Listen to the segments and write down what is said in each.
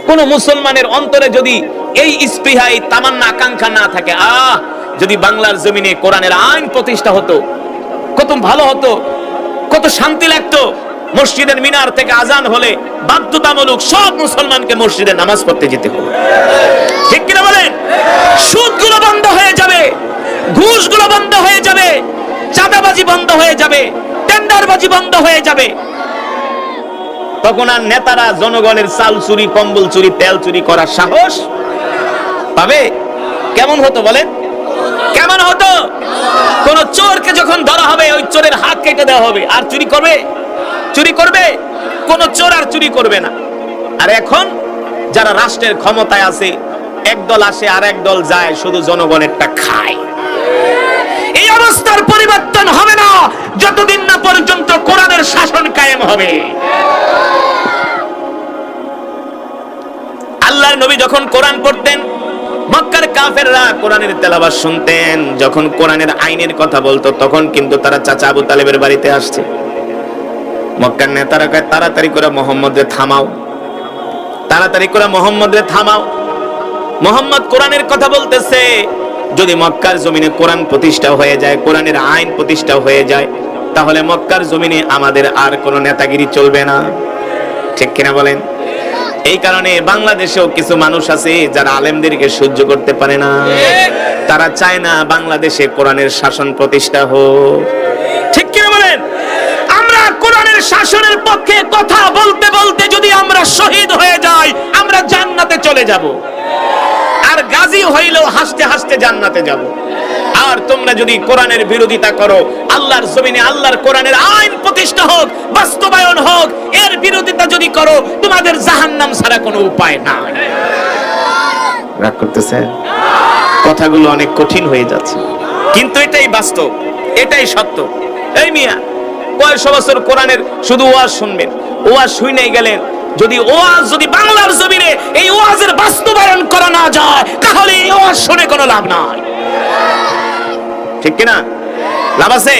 কোন মুসলমানের অন্তরে যদি এই স্পৃহা, এই তামান্না, আকাঙ্ক্ষা না থাকে, যদি বাংলার জমিনে কোরআনের আইন প্রতিষ্ঠা হতো, কত ভালো হতো, কত শান্তি লাগতো। মসজিদের মিনার থেকে আজান হলে বাধ্যতামূলক সব মুসলমানকে মসজিদে নামাজ পড়তে যেতে হবে, ঠিক কিনা বলেন? সুদগুলো বন্ধ হয়ে যাবে, ঘুষগুলো বন্ধ হয়ে যাবে, চাঁদাবাজি বন্ধ হয়ে যাবে, টেন্ডারবাজি বন্ধ হয়ে যাবে। তখন আর নেতারা জনগণের চাল চুরি, কম্বল চুরি, তেল চুরি করার সাহস পাবে? কেমন হতো বলেন? কেমন হতো? কোন চোরকে যখন ধরা হবে, ওই চোরের হাত কেটে দেওয়া হবে। আর চুরি করবে? চুরি করবে? কোন চোর আর চুরি করবে না। আর এখন যারা রাষ্ট্রের ক্ষমতায় আছে, একদল আসে আর একদল যায়, শুধু জনগণেরটা খায়। এই অবস্থার পরিবর্তন হবে না যতদিন না পর্যন্ত কোরআনের শাসন কায়েম হবে। আল্লাহর নবী যখন কোরআন পড়তেন, মক্কার কাফেররা কোরআনের তেলাওয়াত শুনতেন, যখন কোরআনের আইনের কথা বলতো, তখন কিন্তু তারা চাচা আবু তালেবের বাড়িতে আসছে। মক্কার নেতারা কয়, তাড়াতাড়ি করে মুহাম্মদকে থামাও, তাড়াতাড়ি করে মুহাম্মদকে থামাও। মুহাম্মদ কোরআনের কথা বলতেছে। যদি মক্কার জমিনে কোরআন প্রতিষ্ঠা হয়ে যায়, কোরআনের আইন প্রতিষ্ঠা হয়ে যায়, তাহলে মক্কার জমিনে আমাদের আর কোনো নেতাগিরি চলবে না, ঠিক কিনা বলেন? এই কারণে বাংলাদেশেও কিছু মানুষ আছে যারা আলেমদেরকে সহ্য করতে পারে না। তারা চায় না বাংলাদেশে কোরআনের শাসন প্রতিষ্ঠা হোক, ঠিক কিনা বলেন? আমরা কোরআনের শাসনের পক্ষে কথা বলতে বলতে যদি আমরা শহীদ হয়ে যাই, আমরা জান্নাতে চলে যাব। আর গাজী হইলেও হাসতে হাসতে জান্নাতে যাব। আর তোমরা যদি কোরআনের বিরোধিতা করো, আল্লাহর জমিনে আল্লাহর কোরআনের আইন প্রতিষ্ঠা হোক, বাস্তবায়ন হোক, এর বিরোধিতা যদি করো, তোমাদের জাহান্নাম ছাড়া কোনো উপায় নাই। রাগ করতেছেন? কথাগুলো অনেক কঠিন হয়ে যাচ্ছে, কিন্তু এটাই বাস্তব, এটাই সত্য। এই মিয়া, কয়েকশো বছর কোরআনের শুধু ওয়াজ শুনবেন, ওয়াজ শুনেই গেলেন। যদি ওয়াজ যদি বাংলার জমিনে এই ওয়াজের বাস্তবায়ন করা না যায়, তাহলে এই ওয়াজ শুনে কোনো লাভ নাই, ঠিক কিনা? লাভ আছে?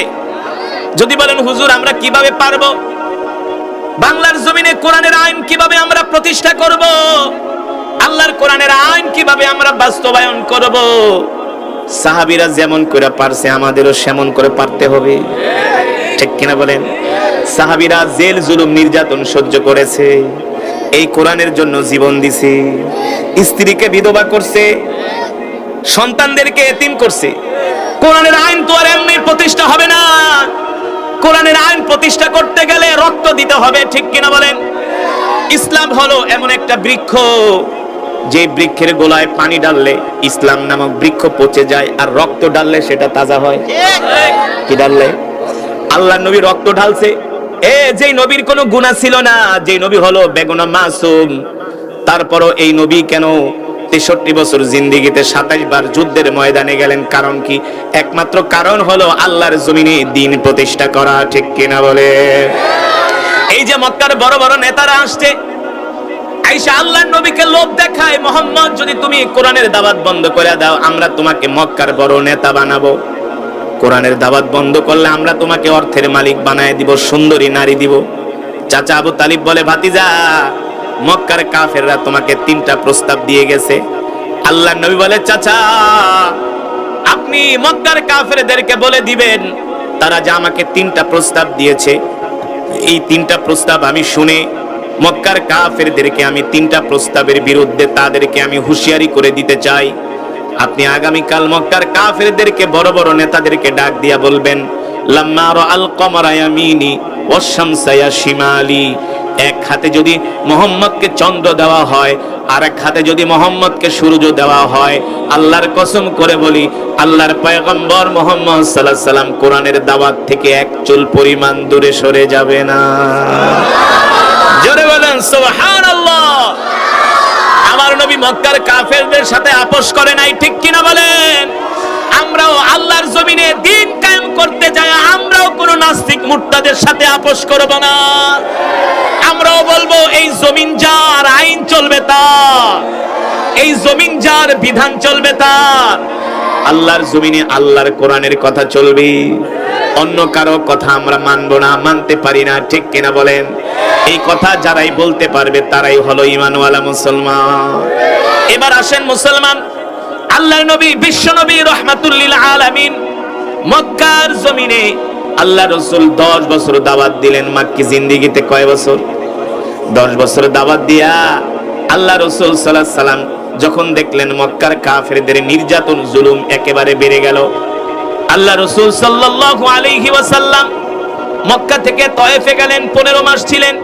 যদি বলেন হুজুর আমরা কিভাবে পারবো, বাংলার জমিনে কোরআনের আইন কিভাবে আমরা প্রতিষ্ঠা করব, আল্লাহর কোরআনের আইন কিভাবে আমরা বাস্তবায়ন করব, সাহাবীরা যেমন করে পারছে আমাদেরও সেমন করে পারতে হবে, ঠিক কিনা বলেন? সাহাবীরা জেল জুলুম নির্যাতন সহ্য করেছে, এই কোরআনের জন্য জীবন দিছে, স্ত্রীকে বিধবা করছে, সন্তানদেরকে এতিম করছে। কোরআনের আইন তো আর এমনি প্রতিষ্ঠা হবে না, কোরআনের আইন প্রতিষ্ঠা করতে গেলে রক্ত দিতে হবে, ঠিক কিনা বলেন? ইসলাম হলো এমন একটা বৃক্ষ, যে বৃক্ষের গোলায় পানি ডাললে ইসলাম নামক বৃক্ষ পচে যায়, আর রক্ত ডাললে সেটা তাজা হয়। কি ডাললে? আল্লাহর নবী রক্ত ঢালছে। যেই নবীর কোনো গুনাহ ছিল না, যেই নবী হলো বেগুনাহ মাসুম, তারপরও এই নবী কেন 63 বছর জিন্দেগিতে 27 বার যুদ্ধের ময়দানে গেলেন? কারণ কি? একমাত্র কারণ হলো আল্লাহর জমিনে দ্বীন প্রতিষ্ঠা করা, ঠিক কিনা বলে? এই যে মক্কার বড় বড় নেতারা আসছে, আয়েশা আল্লাহর নবীকে লোভ দেখায়, মুহাম্মদ যদি তুমি কোরআনের দাওয়াত বন্ধ করে দাও, আমরা তোমাকে মক্কার বড় নেতা বানাবো। কোরআনের দাওয়াত বন্ধ করলে আমরা তোমাকে অর্থের মালিক বানায় দিব, সুন্দরী নারী দিব। চাচা আবু তালিব বলে, ভাতিজা, মক্কার কাফেররা তোমাকে 3টা প্রস্তাব দিয়ে গেছে। আল্লাহর নবী বলে, চাচা আপনি মক্কার কাফেরদেরকে বলে দিবেন, তারা যে আমাকে 3টা প্রস্তাব দিয়েছে, এই 3টা প্রস্তাব আমি শুনে মক্কার কাফেরদেরকে আমি 3টা প্রস্তাবের বিরুদ্ধে তাদেরকে আমি হুঁশিয়ারি করে দিতে চাই। আপনি আগামীকাল মক্কার কাফেরদেরকে বড় বড় নেতাদেরকে ডাক দিয়া বলবেন, লাম্মা রাআল কমারা ইয়ামিনি ওয়াশ শামসা ইয়া শিমালি। এক হাতে যদি মুহাম্মদকে চন্দ্র দেওয়া হয়, আর এক হাতে যদি মুহাম্মদকে সূর্য দেওয়া হয়, আল্লাহর কসম করে বলি, আল্লাহর পয়গম্বর মুহাম্মদ সাল্লাল্লাহু আলাইহি সাল্লাম কোরআনের দাওয়াত থেকে এক চুল পরিমাণ দূরে সরে যাবে না। জোরে বলেন সুবহানাল্লাহ। আমার নবী মক্কার কাফেরদের সাথে আপোষ করে নাই, ঠিক কিনা বলেন? আমরাও আল্লাহর জমিনে দ্বীন কায়েম করতে যাই, আমরাও কোন নাস্তিক মুরতাদের সাথে আপোষ করব না। আমরাও বলবো এই জমিন যার, আইন চলবে তার, এই জমিন যার, বিধান চলবে তার। আল্লাহর জমিনে আল্লাহর কোরআনের কথা চলবে। অন্য কারো কথা আমরা মানবো না, মানতে পারি না, ঠিক কিনা বলেন? এই কথা যারাই বলতে পারবে তারাই হলো ঈমানওয়ালা মুসলমান। এবার আসেন মুসলমান, আল্লাহর নবী বিশ্ব নবী রাহমাতুল লিল আলামিন মক্কার জমিনে আল্লাহ রাসূল 10 বছর দাওয়াত দিলেন। মক্কি জিন্দেগিতে কয় বছর? 10 বছর দাওয়াত দিয়া আল্লাহ রাসূল সাল্লাল্লাহু আলাইহি সাল্লাম যখন দেখলেন মক্কার কাফেরদের নির্যাতন জুলুম একেবারে বেড়ে গেল, আল্লাহ রাসূল সাল্লাল্লাহু আলাইহি ওয়াসাল্লাম মক্কা থেকে তায়েফে গেলেন। 15 মাস ছিলেন।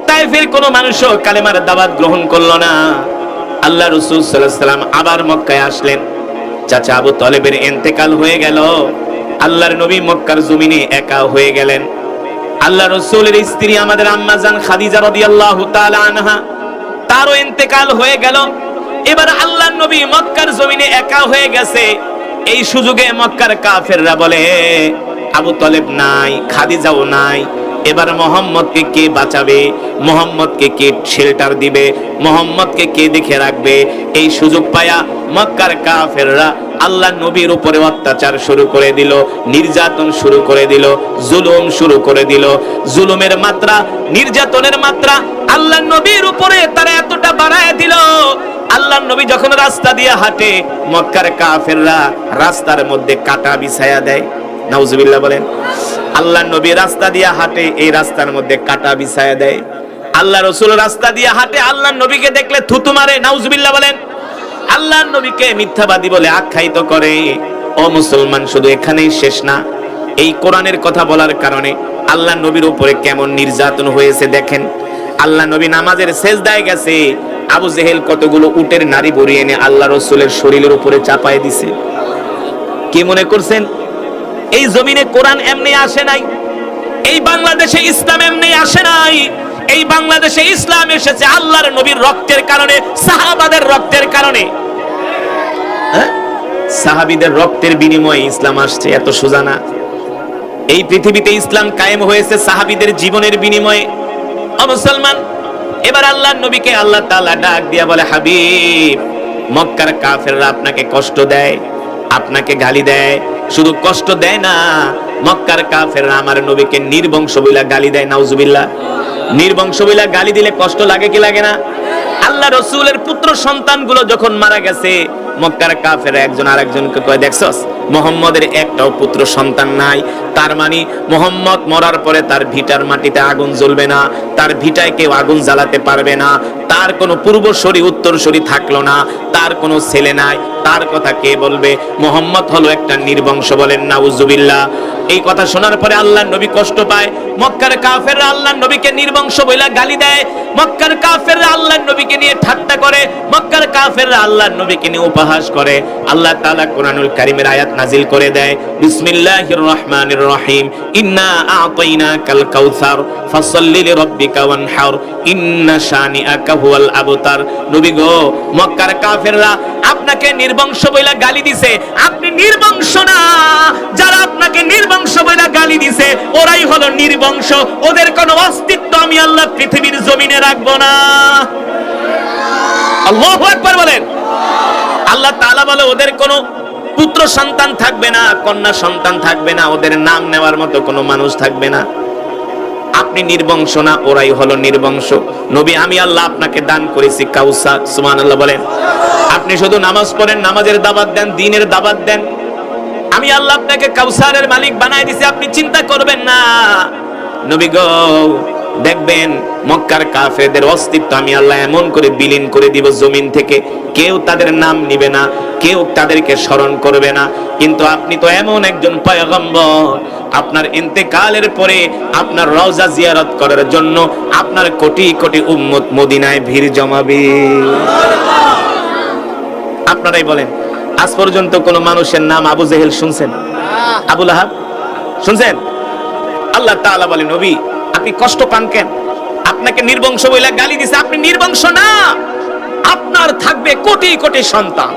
তায়েফের কোনো মানুষও কালেমার দাওয়াত গ্রহণ করলো না। আল্লাহ রাসূল সাল্লাল্লাহু আলাইহি ওয়াসাল্লাম আবার মক্কায় আসলেন। চাচা আবু তালেবের ইন্তেকাল হয়ে গেল। আল্লাহর নবী মক্কার জমিনে একা হয়ে গেলেন। আল্লাহ রাসূলের স্ত্রী আমাদের আম্মা জান খাদিজা রাদিয়াল্লাহু তাআলা আনহা, তারও ইন্তেকাল হয়ে গেল। এবার আল্লাহর নবী মক্কার জমিনে একা হয়ে গেছে। এই সুযোগে মক্কার কাফেররা বলে আবু তালেব নাই, খাদিজাও নাই, এবার মুহাম্মদকে কে বাঁচাবে, মুহাম্মদকে কে শেল্টার দিবে, মুহাম্মদকে কে দেখে রাখবে? এই সুযোগ পায়া মক্কার কাফেররা আল্লাহর নবীর উপরে অত্যাচার শুরু করে দিল, নির্যাতন শুরু করে দিল, জুলুম শুরু করে দিল। জুলুমের মাত্রা, নির্যাতনের মাত্রা আল্লাহর নবীর উপরে তারা এতটা বাড়ায় দিল, আল্লাহর নবী যখন রাস্তা দিয়ে হাঁটে মক্কার কাফেররা রাস্তার মধ্যে কাটা বিছায়া দেয়। নাউজুবিল্লাহ বলেন। আল্লাহর নবী রাস্তা দিয়ে হাঁটে, এই রাস্তার মধ্যে কাটা বিছায়া দেয়। আল্লাহ রাসূল রাস্তা দিয়ে হাঁটে, আল্লাহর নবীকে দেখলে থুতু মারে। নাউজুবিল্লাহ বলেন। আল্লাহর নবীকে মিথ্যাবাদী বলে আখ্যায়িত করে। ও মুসলমান, শুধু এখানেই শেষ না। এই কোরআনের কথা বলার কারণে আল্লাহর নবীর উপরে কেমন নির্যাতন হয়েছে দেখেন। আল্লাহ নবী নামাজের সেজদায় গেছে, আবু জেহেল কতগুলো উটের নাড়ি বরিয়ে এনে আল্লাহ রাসূলের শরীরের উপরে চাপায় দিছে। কি মনে করছেন এই জমিনে কোরআন এমনি আসে নাই? এই বাংলাদেশে ইসলাম এমনি আসে নাই। এই বাংলাদেশে ইসলাম এসেছে আল্লাহর নবীর রক্তের কারণে, সাহাবাদের রক্তের কারণে। সাহাবীদের রক্তের বিনিময়ে ইসলাম আসছে, এত সোজা না। এই পৃথিবীতে ইসলাম কায়েম হয়েছে সাহাবীদের জীবনের বিনিময়ে। ও মুসলমান, এবার আল্লাহর নবীকে আল্লাহ তাআলা ডাক দিয়া বলে, হাবিব, মক্কার কাফেররা আপনাকে কষ্ট দেয়, আপনাকে গালি দেয়। শুধু কষ্ট দেয় না, মক্কার কাফেররা আমার নবীকে নির্বংশ বইলা গালি দেয়। নাউজুবিল্লাহ। নির্বংশ বইলা গালি দিলে কষ্ট লাগে কি লাগে না? আল্লাহ রাসূলের পুত্র সন্তানগুলো যখন মারা গেছে, মক্কার কাফেররা একজন আরেকজনকে কয়, দেখছস মুহাম্মদের একটাও পুত্র সন্তান নাই, তার মানে মুহাম্মদ মরার পরে তার ভিটার মাটিতে আগুন জ্বলবে না, তার ভিটায় কেউ আগুন জ্বালাতে পারবে না, তার কোনো পূর্বসূরি উত্তরসূরি থাকলো না, তার কোনো ছেলে নাই, তার কথা কে বলবে? মুহাম্মদ হলো একটা নির্বংশ। বলেন নাউজুবিল্লাহ। এই কথা শোনার পরে আল্লাহর নবী কষ্ট পায়। মক্কার কাফেররা আল্লাহর নবীকে নির্বংশ বইলা গালি দেয়। মক্কার কাফেররা আল্লাহর নবীকে নিয়ে ঠাট্টা করে। মক্কার কাফেররা আল্লাহর নবীকে নিয়ে উপহাস করে। আল্লাহ তাআলা কোরআনুল কারীমের আয়াত নাজিল করে দেয়, বিসমিল্লাহির রহমানির রহিম, ইন্না আ'তাইনাকাল কাউসার ফাসাল্লি লিরাব্বিকা ওয়ানহার ইন্না শানিআকা হুয়াল আবতার। নবী গো, মক্কার কাফেররা আপনাকে নির্বংশ বইলা গালি দিছে, আপনি নির্বংশ না। যারা আপনাকে নির্বংশ বইলা গালি দিছে ওরাই হলো নির্বংশ, ওদের কোনো অস্তিত্ব আমি আল্লাহ পৃথিবীর জমিনে রাখবো না। আল্লাহু আকবার বলেন। আল্লাহ তাআলা বলে ওদের কোনো পুত্র সন্তান থাকবে না, কন্যা সন্তান থাকবে না, ওদের নাম নেওয়ার মতো কোনো মানুষ থাকবে না। আপনি নির্বংশ না, ওরাই হলো নির্বংশ। নবী, আমি আল্লাহ আপনাকে দান করেছি কাউসার। সুবহানাল্লাহ বলেন। আপনি শুধু নামাজ পড়েন, নামাজের দাওয়াত দেন, দ্বীনের দাওয়াত দেন, আমি আল্লাহ আপনাকে কাউসারের মালিক বানায় দিয়েছি, আপনি চিন্তা করবেন না। নবী গো, দেখবেন মক্কার কাফেরদের অস্তিত্ব আমি আল্লাহ এমন করে বিলীন করে দিব জমিন থেকে, কেউ তাদের নাম নিবে না, কেউ তাদেরকে স্মরণ করবে না। কিন্তু আপনি তো এমন একজন পয়গম্বর, আপনার ইন্তেকালের পরে আপনার রওজা জিয়ারত করার জন্য আপনার কোটি কোটি উম্মত মদিনায় ভিড় জমাবে। আপনারাই বলেন, আজ পর্যন্ত কোন মানুষের নাম আবু জেহেল শুনছেন? আবু লাহাব শুনছেন? আল্লাহ তাআলা বলেন, নবী আপনি কষ্ট পান কেন? আপনাকে নির্বংশ বলে গালি দিছে, আপনি নির্বংশ না, আপনার থাকবে কোটি কোটি সন্তান।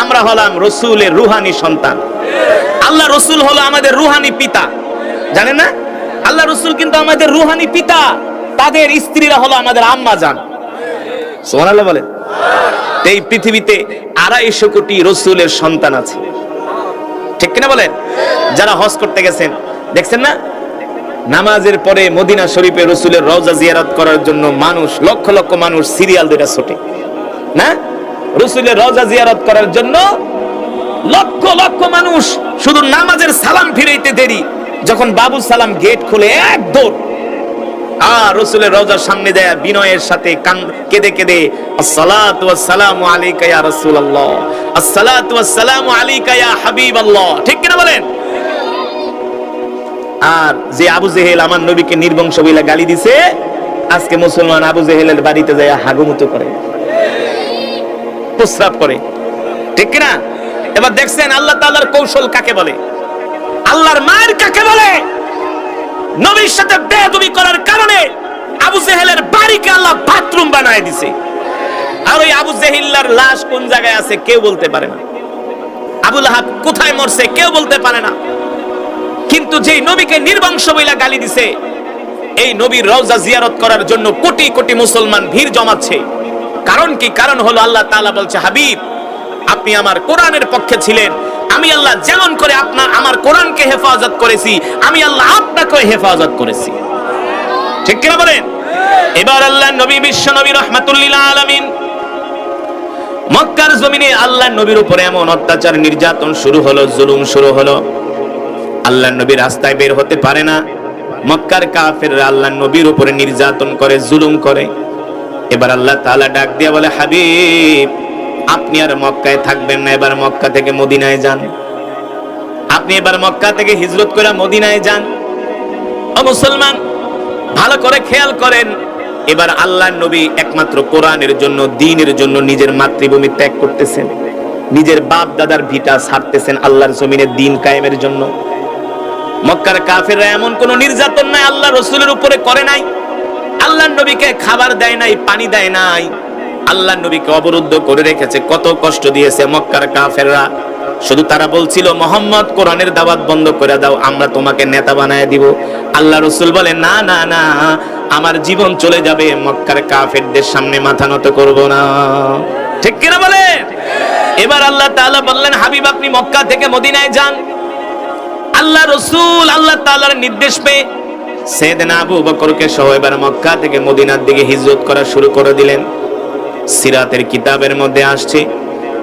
আমরা হলাম রাসূলের রূহানি সন্তান। আল্লাহ রাসূল হলো আমাদের রূহানি পিতা, জানেন না? আল্লাহ রাসূল কিন্তু আমাদের রূহানি পিতা, তাদের স্ত্রীরা হলো আমাদের আম্মা জান। সুবহানাল্লাহ বলেন। এই পৃথিবীতে 250 কোটি রাসূলের সন্তান আছে, ঠিক কিনা বলেন? যারা হজ করতে গেছেন দেখছেন না, নামাজের পরে মদিনা শরীফে রাসূলের রওজা জিয়ারত করার জন্য মানুষ, লক্ষ লক্ষ মানুষ সিরিয়াল ধরে ছোটে না, রাসূলের রওজা জিয়ারত করার জন্য লক্ষ লক্ষ মানুষ। শুধু নামাজের সালাম ফিরাইতে দেরি, যখন বাবু সালাম গেট খুলে এক দৌড় আর রাসূলের রওজার সামনে যায় বিনয়ের সাথে কেঁদে কেঁদে, আসসালাতু ওয়াসসালামু আলাইকা ইয়া রাসূলুল্লাহ, আসসালাতু ওয়াসসালামু আলাইকা ইয়া হাবিবাল্লাহ। ঠিক কিনা বলেন? আর যে আবু জেহেল আমার নবীকে নির্বংশ বলে গালি দিছে, আজকে মুসলমান আবু জেহেলের বাড়িতে যায় হাগুমুতো করে, প্রস্রাব করে। ঠিক কিনা? এবার দেখছেন আল্লাহ তাআলার কৌশল কাকে বলে, আল্লাহর মায়ের কাকে বলে। নবীর সাথে বেয়াদবি করার কারণে আবু জেহেলের বাড়িকে আল্লাহ বাথরুম বানায় দিছে। আর ওই আবু জেহেলের লাশ কোন জায়গায় আছে কেউ বলতে পারে না, আবু লাহাব কোথায় মরছে কেউ বলতে পারে না। কিন্তু যেই নবীকে নির্বংশ বইলা গালি দিছে, এই নবীর রওজা জিয়ারত করার জন্য কোটি কোটি মুসলমান ভিড় জমাচ্ছে। কারণ কি? কারণ হলো আল্লাহ তাআলা বলছে, হাবিব আপনি আমার কোরআনের পক্ষে ছিলেন, আমি আল্লাহ যেমন করে আমার কোরআনকে হেফাজত করেছি, আমি আল্লাহ আপনাকে হেফাজত করেছি। ঠিক কিনা বলেন? এবার আল্লাহ নবী বিশ্ব নবী রাহমাতুল লিল আলামিন মক্কার জমিনে আল্লাহ নবীর উপরে এমন অত্যাচার নির্যাতন শুরু হলো, জুলুম শুরু হলো। আল্লাহ নবী রাস্তায় বের হতে পারে না, মক্কার কাফেররা আল্লাহ নবীর উপরে নির্যাতন করে, জুলুম করে। এবার আল্লাহ তাআলা ডাক দিয়ে বলে, হাবিব আপনি আর মক্কায় থাকবেন না, এবার মক্কা থেকে মদিনায় যান। আপনি এবার মক্কা থেকে হিজরত করে মদিনায় যান। ও মুসলমান, ভালো করে খেয়াল করেন, এবার আল্লাহর নবী একমাত্র কোরআনের জন্য, দ্বীনের জন্য নিজের মাতৃভূমি ত্যাগ করতেছেন, নিজের বাপ দাদার ভিটা ছাড়তেছেন আল্লাহর জমিনে দ্বীন কায়েমের জন্য। মক্কার কাফেররা এমন কোন নির্যাতন নাই আল্লাহ রাসূলের উপরে করে নাই, আল্লাহর নবীকে খাবার দেয় নাই, পানি দেয় নাই, আল্লাহর নবীকে অবরুদ্ধ করে রেখেছে। কত কষ্ট দিয়েছে মক্কার কাফেররা। শুধু তারা বলছিল, মুহাম্মদ কোরআনের দাওয়াত বন্ধ করে দাও, আমরা তোমাকে নেতা বানায় দিব। আল্লাহ রাসূল বলে, না না না, আমার জীবন চলে যাবে, মক্কার কাফেরদের সামনে মাথা নত করব না। ঠিক কিনা বলেন? এবার আল্লাহ তাআলা বললেন, হাবিব আপনি মক্কা থেকে মদিনায় যান। আল্লাহ রাসূল আল্লাহ তাআলার নির্দেশ পেয়ে সাইয়েদনা আবু বকরকে সহ এবার মক্কা থেকে মদিনার দিকে হিজরত করা শুরু করে দিলেন। সিরাতের কিতাবের মধ্যে আসছে,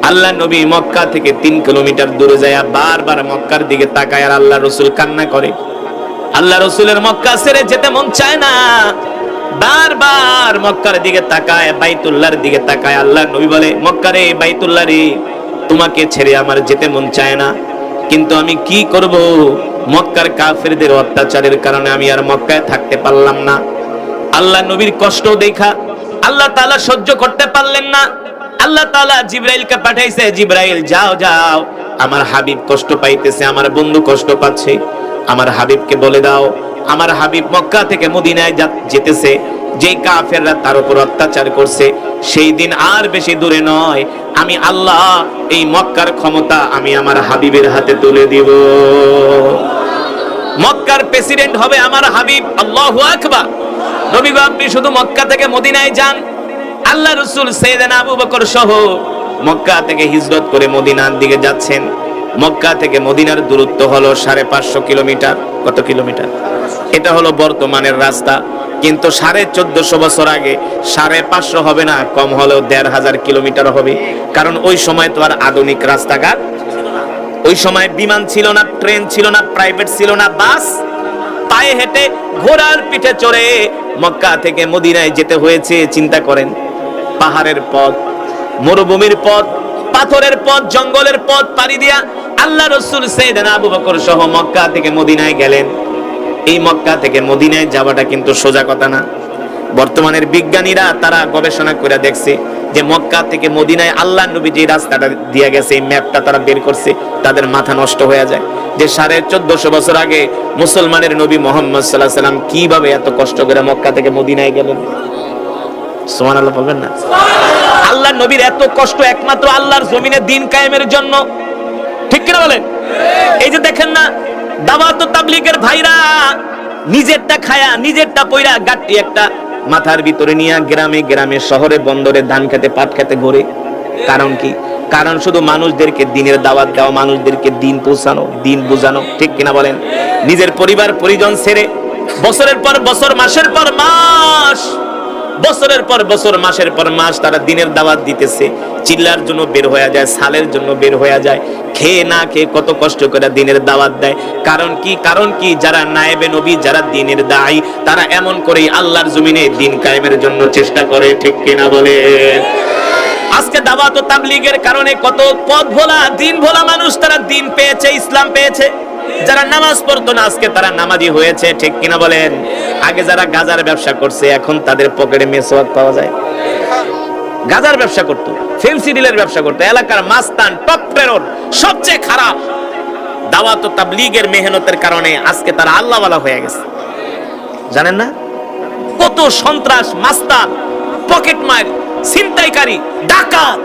আল্লাহ নবী মক্কা থেকে 3 কিলোমিটার দূরে যায় বারবার মক্কার দিকে তাকায় আর আল্লাহ রাসূল কান্না করে। আল্লাহ রাসূলের মক্কা ছেড়ে যেতে মন চায় না, বারবার মক্কার দিকে তাকায়, বাইতুল্লাহর দিকে তাকায়। আল্লাহ নবী বলে, মক্কা রে, বাইতুল্লাহ রে, তোমাকে ছেড়ে আমার যেতে মন চায় না, কিন্তু আমি কি করব, মক্কার কাফেরদের অত্যাচারের কারণে আমি আর মক্কায় থাকতে পারলাম না। আল্লাহ নবীর কষ্ট দেখা আল্লাহ তাআলা সহ্য করতে পারলেন না। আল্লাহ তাআলা জিবরাইলকে পাঠাইছে, জিবরাইল যাও যাও, আমার হাবিব কষ্ট পাইতেছে, আমার বন্ধু কষ্ট পাচ্ছে, আমার হাবিবকে বলে দাও, আমার হাবিব মক্কা থেকে মদিনায় যেতেছে, যেই কাফেররা তার উপর অত্যাচার করছে, সেই দিন আর বেশি দূরে নয়, আমি আল্লাহ এই মক্কার ক্ষমতা আমি আমার হাবিবের হাতে তুলে দিব। মক্কার প্রেসিডেন্ট হবে আমার হাবিব। আল্লাহু আকবার। নবী গো আপনি শুধু মক্কা থেকে মদিনায় যান। আল্লাহ রাসূল সাইয়েদনা আবু বকর সহ মক্কা থেকে হিজরত করে মদিনার দিকে যাচ্ছেন। মক্কা থেকে মদিনার দূরত্ব হলো 550 কিলোমিটার। কত কিলোমিটার? এটা হলো বর্তমানের রাস্তা, কিন্তু 1450 বছর আগে 550 হবে না, কম হলেও 1500 কিলোমিটার হবে। কারণ ওই সময় তো আর আধুনিক রাস্তাঘাট, ওই সময় বিমান ছিল না, ট্রেন ছিল না, প্রাইভেট ছিল না, বাস, পায়ে হেঁটে ঘোড়ার পিঠে চড়ে মক্কা থেকে মদিনায় যেতে হয়েছে। চিন্তা করেন, পাহাড়ের পথ, মরুভূমির পথ, পাথরের পথ, জঙ্গলের পথ পাড়ি দিয়া আল্লাহ রাসূল সাইয়েদনা আবু বকর সহ মক্কা থেকে মদিনায় গেলেন। এই মক্কা থেকে মদিনায় যাওয়াটা কিন্তু সোজা কথা না। বর্তমানের বিজ্ঞানীরা তারা গবেষণা করে দেখছে যে মক্কা থেকে মদিনায় আল্লাহ নবী যে রাস্তাটা দিয়ে গেছে, এই ম্যাপটা তারা বের করছে, তাদের মাথা নষ্ট হয়ে যায় যে 1450 বছর আগে মুসলমানের নবী মুহাম্মদ সাল্লাল্লাহু আলাইহি সাল্লাম কিভাবে এত কষ্ট করে মক্কা থেকে মদিনায় গেলেন। সুবহানাল্লাহ বলবেন না? আল্লাহ নবীর এত কষ্ট একমাত্র আল্লাহর জমিনে দ্বীন কায়েমের জন্য। ঠিক কিনা বলেন? এই যে দেখেন না, দাওয়াত ও তাবলীগের ভাইরা নিজেরটা খায়া, নিজেরটা পয়রা, গাট্টি একটা মাথার ভিতরে নিয়ে গ্রামে গ্রামে, শহরে বন্দরে ধান খেতে, পাট খেতে ঘোরে। কারণ কি? কারণ শুধু মানুষদেরকে দিনের দাওয়াত দেওয়া, মানুষদেরকে দিন পৌঁছানো, দিন বোঝানো, ঠিক কিনা বলেন? নিজের পরিবার পরিজন ছেড়ে বছরের পর বছর, মাসের পর মাস, বছরের পর বছর, মাসের পর মাস তারা দিনের দাওয়াত দিতেছে। চিল্লার জন্য বের হয়ে যায়, সালের জন্য বের হয়ে যায়, খেয়ে না খেয়ে কত কষ্ট করে দিনের দাওয়াত দেয়। কারণ কি? কারণ কি? যারা নায়েবে নবী, যারা দিনের দায়ী, তারা এমন করেই আল্লাহর জমিনে দিন কায়েমের জন্য চেষ্টা করে, ঠিক কিনা বলে? আজকে দাওয়াত ও তাবলীগের কারণে কত পথ ভোলা, দিন ভোলা মানুষ তারা দিন পেয়েছে, ইসলাম পেয়েছে। যারা নামাজ পড়তো না আজকে তারা নামাজি হয়েছে, ঠিক কিনা বলেন? আগে যারা গাজার ব্যবসা করছে এখন তাদের পকেটে মেসওয়াক পাওয়া যায়। গাজার ব্যবসা করতো, ফেন্সিডিলের ব্যবসা করতো, এলাকার মাস্তান, টপ টেরর, সবচেয়ে খারাপ। দাওয়াত ও তাবলীগের মেহনতের কারণে আজকে তারা আল্লাহওয়ালা হয়ে গেছে। জানেন না কত সন্ত্রাস, মাস্তান, পকেটমার, ছিনতাইকারী, ডাকাত,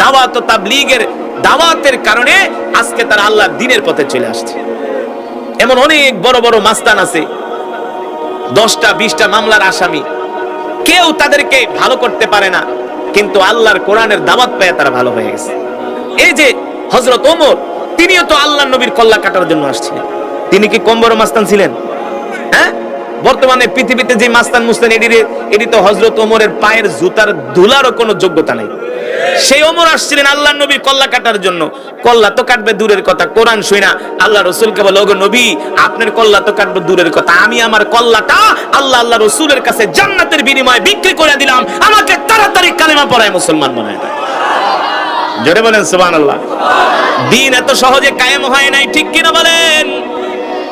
দাওয়াত ও তাবলীগের দাওয়াতের কারণে আজকে তারা আল্লাহর দ্বীনের পথে চলে আসছে। এমন অনেক বড় বড় মাস্তান আছে, 10টা 20টা মামলার আসামি, কেউ তাদেরকে ভালো করতে পারে না, কিন্তু আল্লাহর কোরআনের দাওয়াত পেয়ে তারা ভালো হয়ে গেছে। এই যে হযরত ওমর, তিনিও তো আল্লাহর নবীর কল্লা কাটার জন্য আসছিলেন। তিনি কি কম বড় মাস্তান ছিলেন? হ্যাঁ, বর্তমানে পৃথিবীতে যে মাস্তান মুস্তান, এটি তো হযরত ওমরের পায়ের জুতার ধুলারও কোনো যোগ্যতা নাই। সেই ওমর আসছিলেন আল্লাহর নবীর কল্লা কাটার জন্য। কল্লা তো কাটবে দূরের কথা, কোরআন শুনা আল্লাহ রাসূলকে বলে, ওগো নবী, আপনার কল্লা তো কাটবে দূরের কথা, আমি আমার কল্লাটা আল্লাহ রাসূলের কাছে জান্নাতের বিনিময়ে বিক্রি করে দিলাম, আমাকে তাড়াতাড়ি কালেমা পড়ায় মুসলমান বানায় দেয়। জোরে বলেন সুবহানাল্লাহ। দিন এত সহজে কায়েম হয় নাই, ঠিক কিনা বলেন?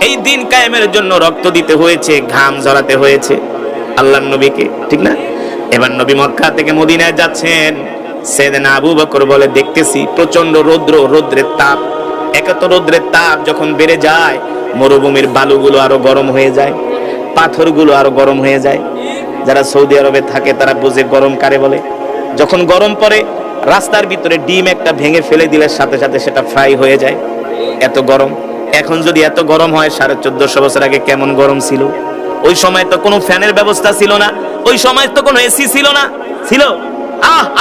এই দিন কায়েমের জন্য রক্ত দিতে হয়েছে, ঘাম ঝরাতে হয়েছে আল্লাহর নবীকে, ঠিক না? এবার নবী মক্কা থেকে মদিনায় যাচ্ছেন। সাইয়েদনা আবু বকর বলে, দেখতেছি প্রচন্ড রৌদ্রের তাপ। এত রৌদ্রের তাপ যখন বেড়ে যায়, মরুভূমির বালুগুলো আরো গরম হয়ে যায়, পাথরগুলো আরো গরম হয়ে যায়। যারা সৌদি আরবে থাকে তারা বুঝে গরম কারে বলে। যখন গরম পড়ে, রাস্তার ভিতরে ডিম একটা ভেঙে ফেলে দিলে সাথে সাথে সেটা ফ্রাই হয়ে যায়, এত গরম। এখন যদি এত গরম হয়, 1450 বছর আগে কেমন গরম ছিল? ওই সময় তো কোনো ফ্যানের ব্যবস্থা ছিল না, ওই সময় তো কোনো এসি ছিল না, ছিল?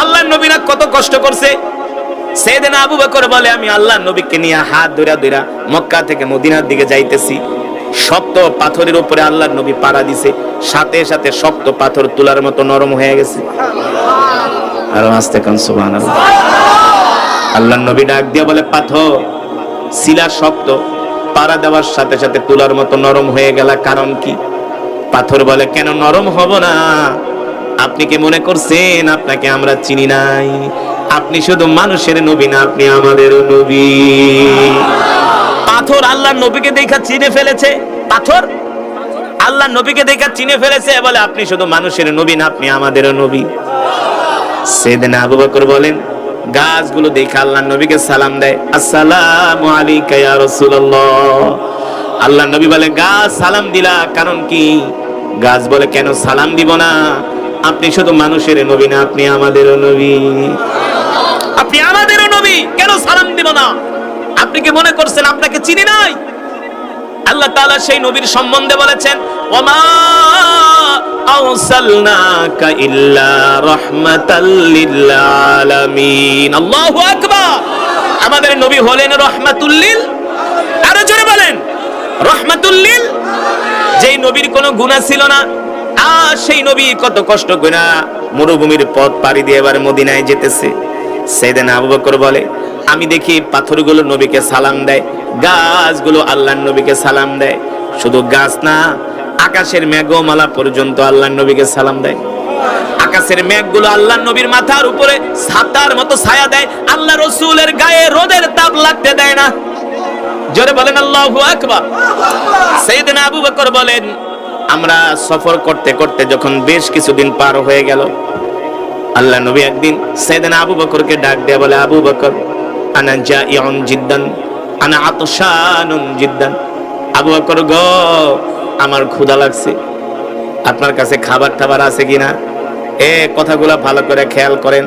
আল্লাহর নবী না কত কষ্ট করছে। সাইয়েদনা আবু বকর বলে, আমি আল্লাহর নবীকে নিয়ে হাত ধইরা মক্কা থেকে মদিনার দিকে যাইতেছি। শক্ত পাথরের উপরে আল্লাহর নবী পাড়া দিছে, সাথে সাথে শক্ত পাথর তুলার মতো নরম হয়ে গেছে। আর আস্তে কান সুবহানাল্লাহ। আল্লাহর নবী ডাক দিয়ে বলে, পাথর শিলা শক্ত, পাড়া দেওয়ার সাথে সাথে তুলার মতো নরম হয়ে গেল, কারণ কি? পাথর বলে, কেন নরম হব না? আপনি কি মনে করছেন আপনাকে আমরা চিনি নাই? আপনি শুধু মানুষের নবী না, আপনি আমাদের নবী। পাথর আল্লাহর নবীকে দেখা চিনে ফেলেছে, পাথর আল্লাহর নবীকে দেখা চিনে ফেলেছে, বলে আপনি শুধু মানুষের নবী না, আপনি আমাদের নবী। সাইয়েদনা আবু বকর বলেন, গাছগুলো দেখে আল্লাহর নবীকে সালাম দেয়, আসসালামু আলাইকা ইয়া রাসূলুল্লাহ। আল্লাহর নবী বলে, গাছ সালাম দিলা, কারণ কি? গাছ বলে, কেন সালাম দিব না? আপনি শুধু মানুষের নবী না, আপনি আমাদের নবী, আপনি আমাদের নবী, কেন সালাম দিব না? আপনি কি মনে করছেন আপনাকে চিনি নাই? আল্লাহ তাআলা সেই নবীর সম্বন্ধে বলেছেন, ওমা আরসালনাকা ইল্লা রাহমাতাল লিল আলামিন। আল্লাহু আকবার। আমাদের নবী হলেন রাহমাতুল লিল, আরো জোরে বলেন, রাহমাতুল লিল। যেই নবীর কোনো গুনাহ ছিল না, সেই নবী কত কষ্ট করে মরুভূমির পথ পাড়ি দিয়ে এবার মদিনায় যেতেছে। সাইয়েদনা আবু বকর বলে, আমি দেখি পাথরগুলো নবীকে সালাম দেয়, গাছগুলো আল্লাহর নবীকে সালাম দেয়। শুধু গাছ না, আকাশের মেঘমালা পর্যন্ত আল্লাহর নবীকে সালাম দেয়। আকাশের মেঘগুলো আল্লাহর নবীর মাথার উপরে ছাতার মতো ছায়া দেয়, আল্লাহ রাসূলের গায়ে রোদের তাপ লাগতে দেয় না। জোরে বলেন আল্লাহু আকবার। সাইয়েদনা আবু বকর বলেন, আমরা সফর করতে করতে যখন বেশ কিছুদিন পার হয়ে গেল, আল্লাহ নবী একদিন সাইয়েদনা আবু বকরকে ডাক দিয়ে বলে, আবু বকর, আনা জাইউন জিদ্দান, আনা আতশানুন জিদ্দান। আবু বকর গো, আমার ক্ষুধা লাগছে, আপনার কাছে খাবার টাবার আছে কিনা? কথাগুলো ভালো করে খেয়াল করেন।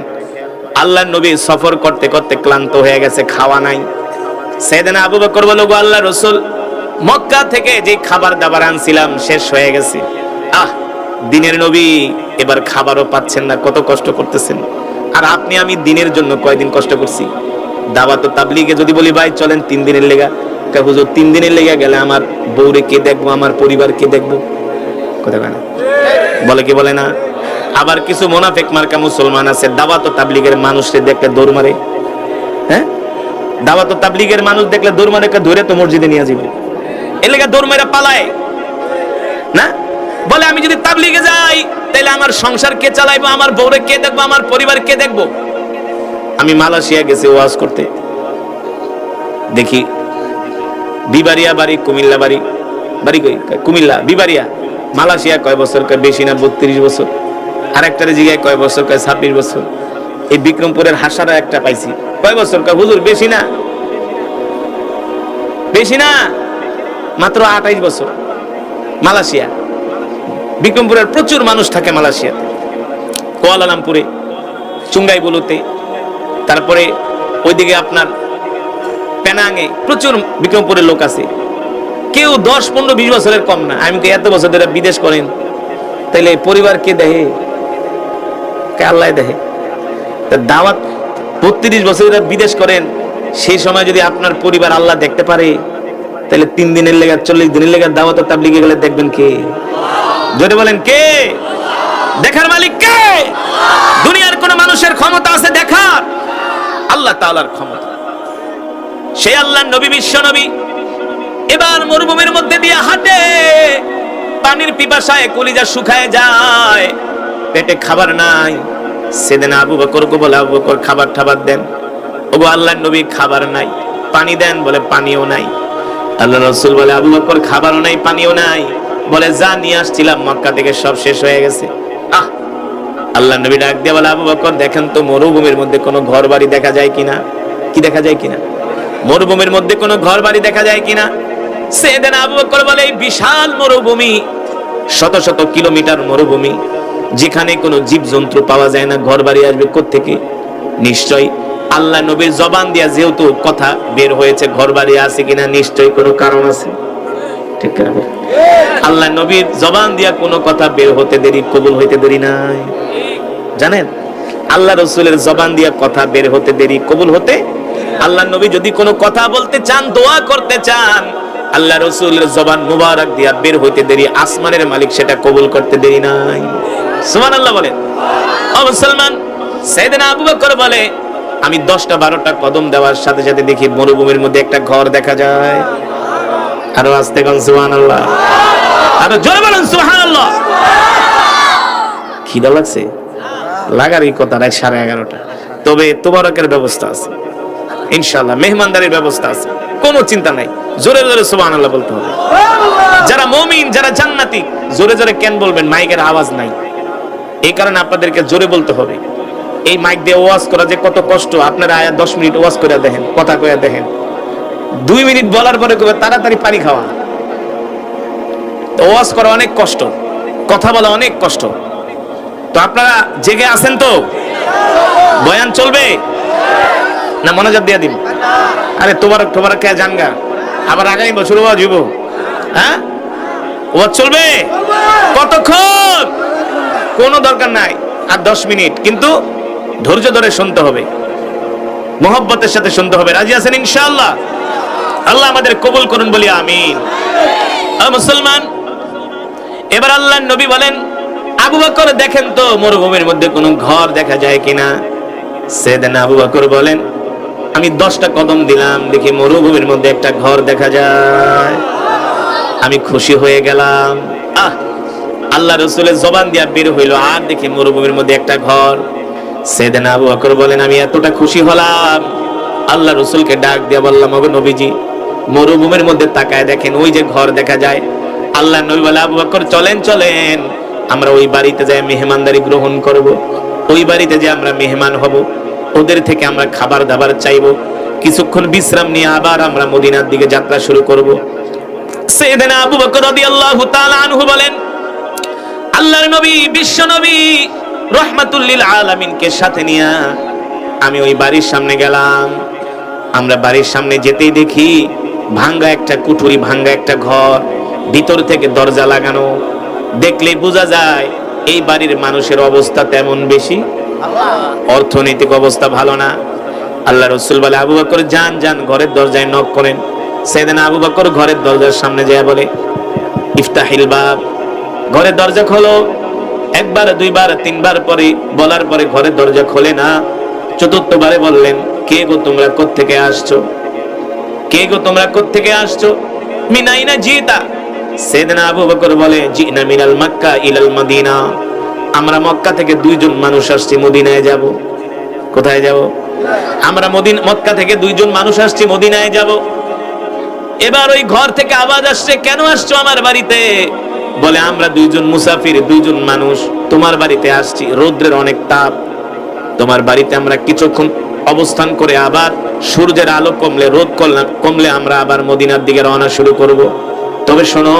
আল্লাহর নবী সফর করতে করতে ক্লান্ত হয়ে গেছে, খাওয়া নাই। সাইয়েদনা আবু বকর বলে, গো আল্লাহর রাসূল, মক্কা থেকে যে খাবার দাবার আনছিলাম শেষ হয়ে গেছে। দিনের নবী এবার খাবারও পাচ্ছেন না, কত কষ্ট করতেছেন। আর আপনি আমি দিনের জন্য কয়দিন কষ্ট করছি। দাওয়াত ও তাবলীগে যদি বলি ভাই চলেন 3 দিনের লেগা, কয় হুজুর 3 দিনের লেগা গেলে আমার বউরে কে দেখবো, আমার পরিবার কে দেখবো? কথা কয় না, বলে কি বলে না? আবার কিছু মুনাফিক মার্কা মুসলমান আছে, দাওয়াত ও তাবলীগের মানুষকে দেখলে দৌড় মারে। হ্যাঁ, দাওয়াত ও তাবলীগের মানুষ দেখলে দৌড় মারে, ধরে তো মসজিদে নিয়ে যাবে, এর লেগা দৌড় মেরে পালায় না। বলে আমি যদি তাবলীগে যাই তাহলে আমার সংসার কে চালাইবো, আমার বউরে কে দেখবো, আমার পরিবার কে দেখবো? আমি মালয়েশিয়া গেছি ওয়াজ করতে, দেখি বিবারিয়া বাড়ি, কুমিল্লা বাড়ি, বাড়ি কই কুমিল্লা বিবারিয়া, মালয়েশিয়া কয় বছর, কয় বেশি না 32 বছর। আর একটা জিগায় কয় বছর, কয় 26 বছর। এই বিক্রমপুরের হাসারা একটা পাইছি, কয় বছর, কয় হুজুর বেশি না, বেশি না, মাত্র 28 বছর। মালয়েশিয়া, বিক্রমপুরের প্রচুর মানুষ থাকে মালয়েশিয়াতে, কুয়ালালামপুরে, চুঙ্গাই বুলুতে, তারপরে ওইদিকে আপনার পেনাঙে প্রচুর বিক্রমপুরের লোক আছে। কেউ 10, 15, 20 বছরের কম না। আমি তো এত বছর ধরে বিদেশ করেন, তাইলে পরিবার কে দেখে? কে আল্লাহ দেখে। দাওয়াত 32 বছর বিদেশ করেন, সেই সময় যদি আপনার পরিবার আল্লাহ দেখতে পারে, তাহলে 3 দিনের লেগে 40 দিনের লেগে দাওয়াত ও তাবলীগে গেলে দেখবেন কে? জোরে বলেন কে? দেখার মালিক কে? দুনিয়ার কোন মানুষের ক্ষমতা আছে দেখার? আল্লাহ তাআলার ক্ষমতা। সেই আল্লাহর নবী, বিশ্ব নবী এবার মরুভূমির মধ্যে দিয়ে হাঁটে, পানির পিপাসায় কলিজা শুকায় যায়, পেটে খাবার নাই। সেদিন আবু বকরকে বলে, আবু বকর খাবার ঠাবার দেন। ওগো আল্লাহর নবী খাবার নাই, পানি দেন, বলে পানিও নাই। আল্লাহ রাসূল বলে, আবু বকর খাবারও নাই, পানিও নাই, বলে যা নিয়ে আসছিলাম মক্কা থেকে সব শেষ হয়ে গেছে। আল্লাহর নবী ডাক দিয়ে বলে, আবু বকর দেখেন তো মরুভূমির মধ্যে কোনো ঘর বাড়ি দেখা যায় কিনা? কি দেখা যায় কিনা? মরুভূমির মধ্যে কোনো ঘর বাড়ি দেখা যায় কিনা? সেদিন আবু বকর বলে, এই বিশাল মরুভূমি, শত শত কিলোমিটার মরুভূমি, যেখানে কোনো জীবজন্তু পাওয়া যায় না, ঘর বাড়ি আসবে কোত্থেকে? নিশ্চয়ই আল্লাহ নবীর জবান দিয়া যেহেতু কথা বের হয়েছে ঘর বাড়ি আছে কিনা, নিশ্চয়ই কোনো কারণ আছে। ঠিক আছে, আল্লাহ নবীর জবান দিয়া কোনো কথা বের হতে দেরি, কবুল হইতে দেরি নাই। জানেন, আল্লাহ রাসূলের জবান দিয়া কথা বের হতে দেরি, কবুল হতে। আল্লাহ নবী যদি কোনো কথা বলতে চান, দোয়া করতে চান, আল্লাহ রাসূলের জবান মুবারক দিয়া বের হইতে দেরি, আসমানের মালিক সেটা কবুল করতে দেরি নাই। সুবহানাল্লাহ বলেন। ও মুসলমান, সাইয়েদনা আবু বকর বলে, আমি 10টা 12টা কদম দেওয়ার সাথে সাথে দেখি মরুভূমির মধ্যে একটা ঘর দেখা যায়। আরো আস্তে কোন সুবহানাল্লাহ, আরো জোরে বলেন সুবহানাল্লাহ। খিদা লাগছে? লাগারই কথা, রাত 11:30। তবে তোবারকের ব্যবস্থা আছে ইনশাআল্লাহ, মেহমানদারির ব্যবস্থা আছে, কোনো চিন্তা নাই। জোরে জোরে সুবহানাল্লাহ বলতে হবে। যারা মুমিন, যারা জান্নাতি, জোরে জোরে কেন বলবেন? মাইকের আওয়াজ নাই, এই কারণে আপনাদেরকে জোরে বলতে হবে। এই মাইক দিয়ে ওয়াজ করা যে কত কষ্ট, আপনারা আয়া 10 মিনিট ওয়াজ করে দেখেন, কথা কইয়া দেখেন, 2 মিনিট বলার পরে কবে তাড়াতাড়ি পানি খাওয়া। তো ওয়াজ করা অনেক কষ্ট, কথা বলা অনেক কষ্ট। তো আপনারা জেগে আছেন তো? বয়ান চলবে না মনোযোগ দিয়ে দিন? আরে তোবারক কে জানগা, আবার আগামী বছর ওয়াজ হইব। হ্যাঁ, ওয়াজ চলবে কতক্ষণ? কোনো দরকার নাই, আর 10 মিনিট, কিন্তু ধৈর্য ধরে শুনতে হবে, মোহব্বতের সাথে শুনতে হবে। রাজি আছেন ইনশাআল্লাহ? আল্লাহ আমাদের কবুল করুন, বলি আমিন। মুসলমান, এবার আল্লাহর নবী বলেন, আবু বকর দেখেন তো মরুভূমির মধ্যে কোনো ঘর দেখা যায় কিনা। সেদিন আবু বকর বলেন, আমি 10টা কদম দিলাম, দেখি মরুভূমির মধ্যে একটা ঘর দেখা যায়। আমি খুশি হয়ে গেলাম। আল্লাহ রাসূলের জবান দিয়া বের হইলো, আর দেখি মরুভূমির মধ্যে একটা ঘর। সেদিন আবু বকর বলেন, আমি এতটা খুশি হলাম, আল্লাহ রাসূলকে ডাক দিয়া বললাম, ওগো নবীজি, মরুভূমির মধ্যে তাকায় দেখেন, ওই যে ঘর দেখা যায়। আল্লাহ নবী বলে, আবু বকর চলেন চলেন, আমরা ওই বাড়িতে যাই মেহমানদারি গ্রহণ করব, ওই বাড়িতে যে আমরা মেহমান হব, ওদের থেকে আমরা খাবার দাবার চাইবো, কিছুক্ষণ বিশ্রাম নিয়ে আবার আমরা মদিনার দিকে যাত্রা শুরু করব। সাইয়েদনা আবু বকর রাদিয়াল্লাহু তাআলা আনহু বলেন, আল্লাহর নবী, বিশ্ব নবী রাহমাতুল লিল আলামিনকে সাথে নিয়ে আমি ওই বাড়ির সামনে গেলাম। আমরা বাড়ির সামনে যেতেই দেখি ভাঙ্গা একটা কুঠুরি, ভাঙ্গা একটা ঘর, ভিতর থেকে দরজা লাগানো। দেখলে বোঝা যায় এই বাড়ির মানুষের অবস্থা তেমন বেশি অর্থনৈতিক অবস্থা ভালো না। আল্লাহ রাসূল বলে, আবু বকর যান যান, ঘরের দরজায় নক করেন। সাইয়েদনা আবু বকর ঘরের দরজার সামনে যেয়ে বলে, ইফতাহিল বাব, ঘরের দরজা খোলো। একবার, দুইবার, তিনবার পরে বলার পরে ঘরের দরজা খোলে না। চতুর্থবারে বললেন, কে গো তোমরা কোত্থেকে আসছো? কে গো তোমরা কোত্থেকে আসছো? মিনাইনা জিতা। সাইয়েদনা আবু বকর বলে, জিনা মিনাল মক্কা ইলাল মদিনা, আমরা মক্কা থেকে দুইজন মানুষ আসছি মদিনায় যাব। কোথায় যাব? আমরা মক্কা থেকে দুইজন মানুষ আসছি মদিনায় যাব। এবার ওই ঘর থেকে আওয়াজ আসছে, কেন আসছো আমার বাড়িতে? বলে, আমরা দুইজন মুসাফির, দুইজন মানুষ তোমার বাড়িতে আসছি। রৌদ্রের অনেক তাপ, তোমার বাড়িতে আমরা কিছুক্ষণ অবস্থান করে আবার সূর্যের আলো কমলে, রোদ কমলে আমরা আবার মদিনার দিকে রওনা শুরু করব। তবে শোনো,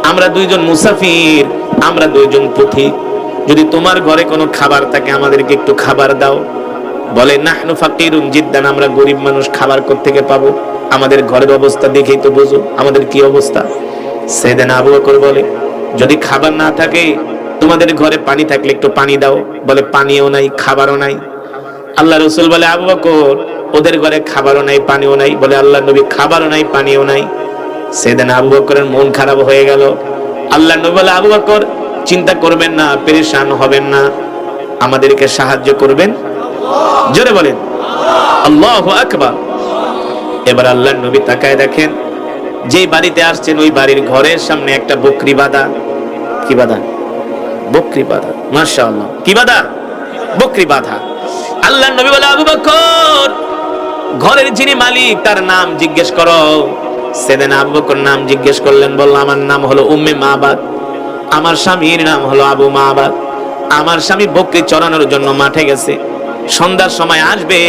আমরা দুইজন মুসাফির, আমরা দুইজন পথিক, যদি তোমার ঘরে কোনো খাবার থাকে আমাদেরকে একটু খাবার দাও। বলে, নাহনু ফাকিরুন জিদ্দান, আমরা গরিব মানুষ, খাবার কোত্থেকে পাবো? আমাদের ঘরের অবস্থা দেখেই তো বুঝো আমাদের কি অবস্থা। সাইয়েদনা আবু বকর বলে, যদি খাবার না থাকে, তোমাদের ঘরে পানি থাকলে একটু পানি দাও। বলে, পানিও নাই, খাবারও নাই। আল্লাহ রাসূল বলে, আবু বকর, ওদের ঘরে খাবারও নাই, পানিও নাই। বলে, আল্লাহ নবী, খাবারও নাই, পানিও নাই। সাইয়েদনা আবু বকরের মন খারাপ হয়ে গেল। আল্লাহ নবী বলে, আবু বকর, চিন্তা করবেন না, পেরেশান হবেন না, আমাদেরকে সাহায্য করবেন। জোরে বলেন আল্লাহু আকবার। এবার আল্লাহর নবী তাকায় দেখেন, যেই বাড়িতে আসছেন ওই বাড়ির ঘরের সামনে একটা বকরি বাঁধা। কি বাঁধা? বকরি বাঁধা। মাশাআল্লাহ, কি বাঁধা? বকরি বাঁধা। আল্লাহর নবী বলে, আবু বকর, ঘরের যিনি মালিক তার নাম জিজ্ঞেস করো। সাইয়েদনা আবু বকর নাম জিজ্ঞেস করলেন। বলল, আমার নাম হলো উম্মে মাবাদ, আমার স্বামীর নাম হলো আবু মাবাদ। আমার স্বামী বকরি চড়ানোর জন্য মাঠে গেছে, সন্ধ্যার সময় আসবে,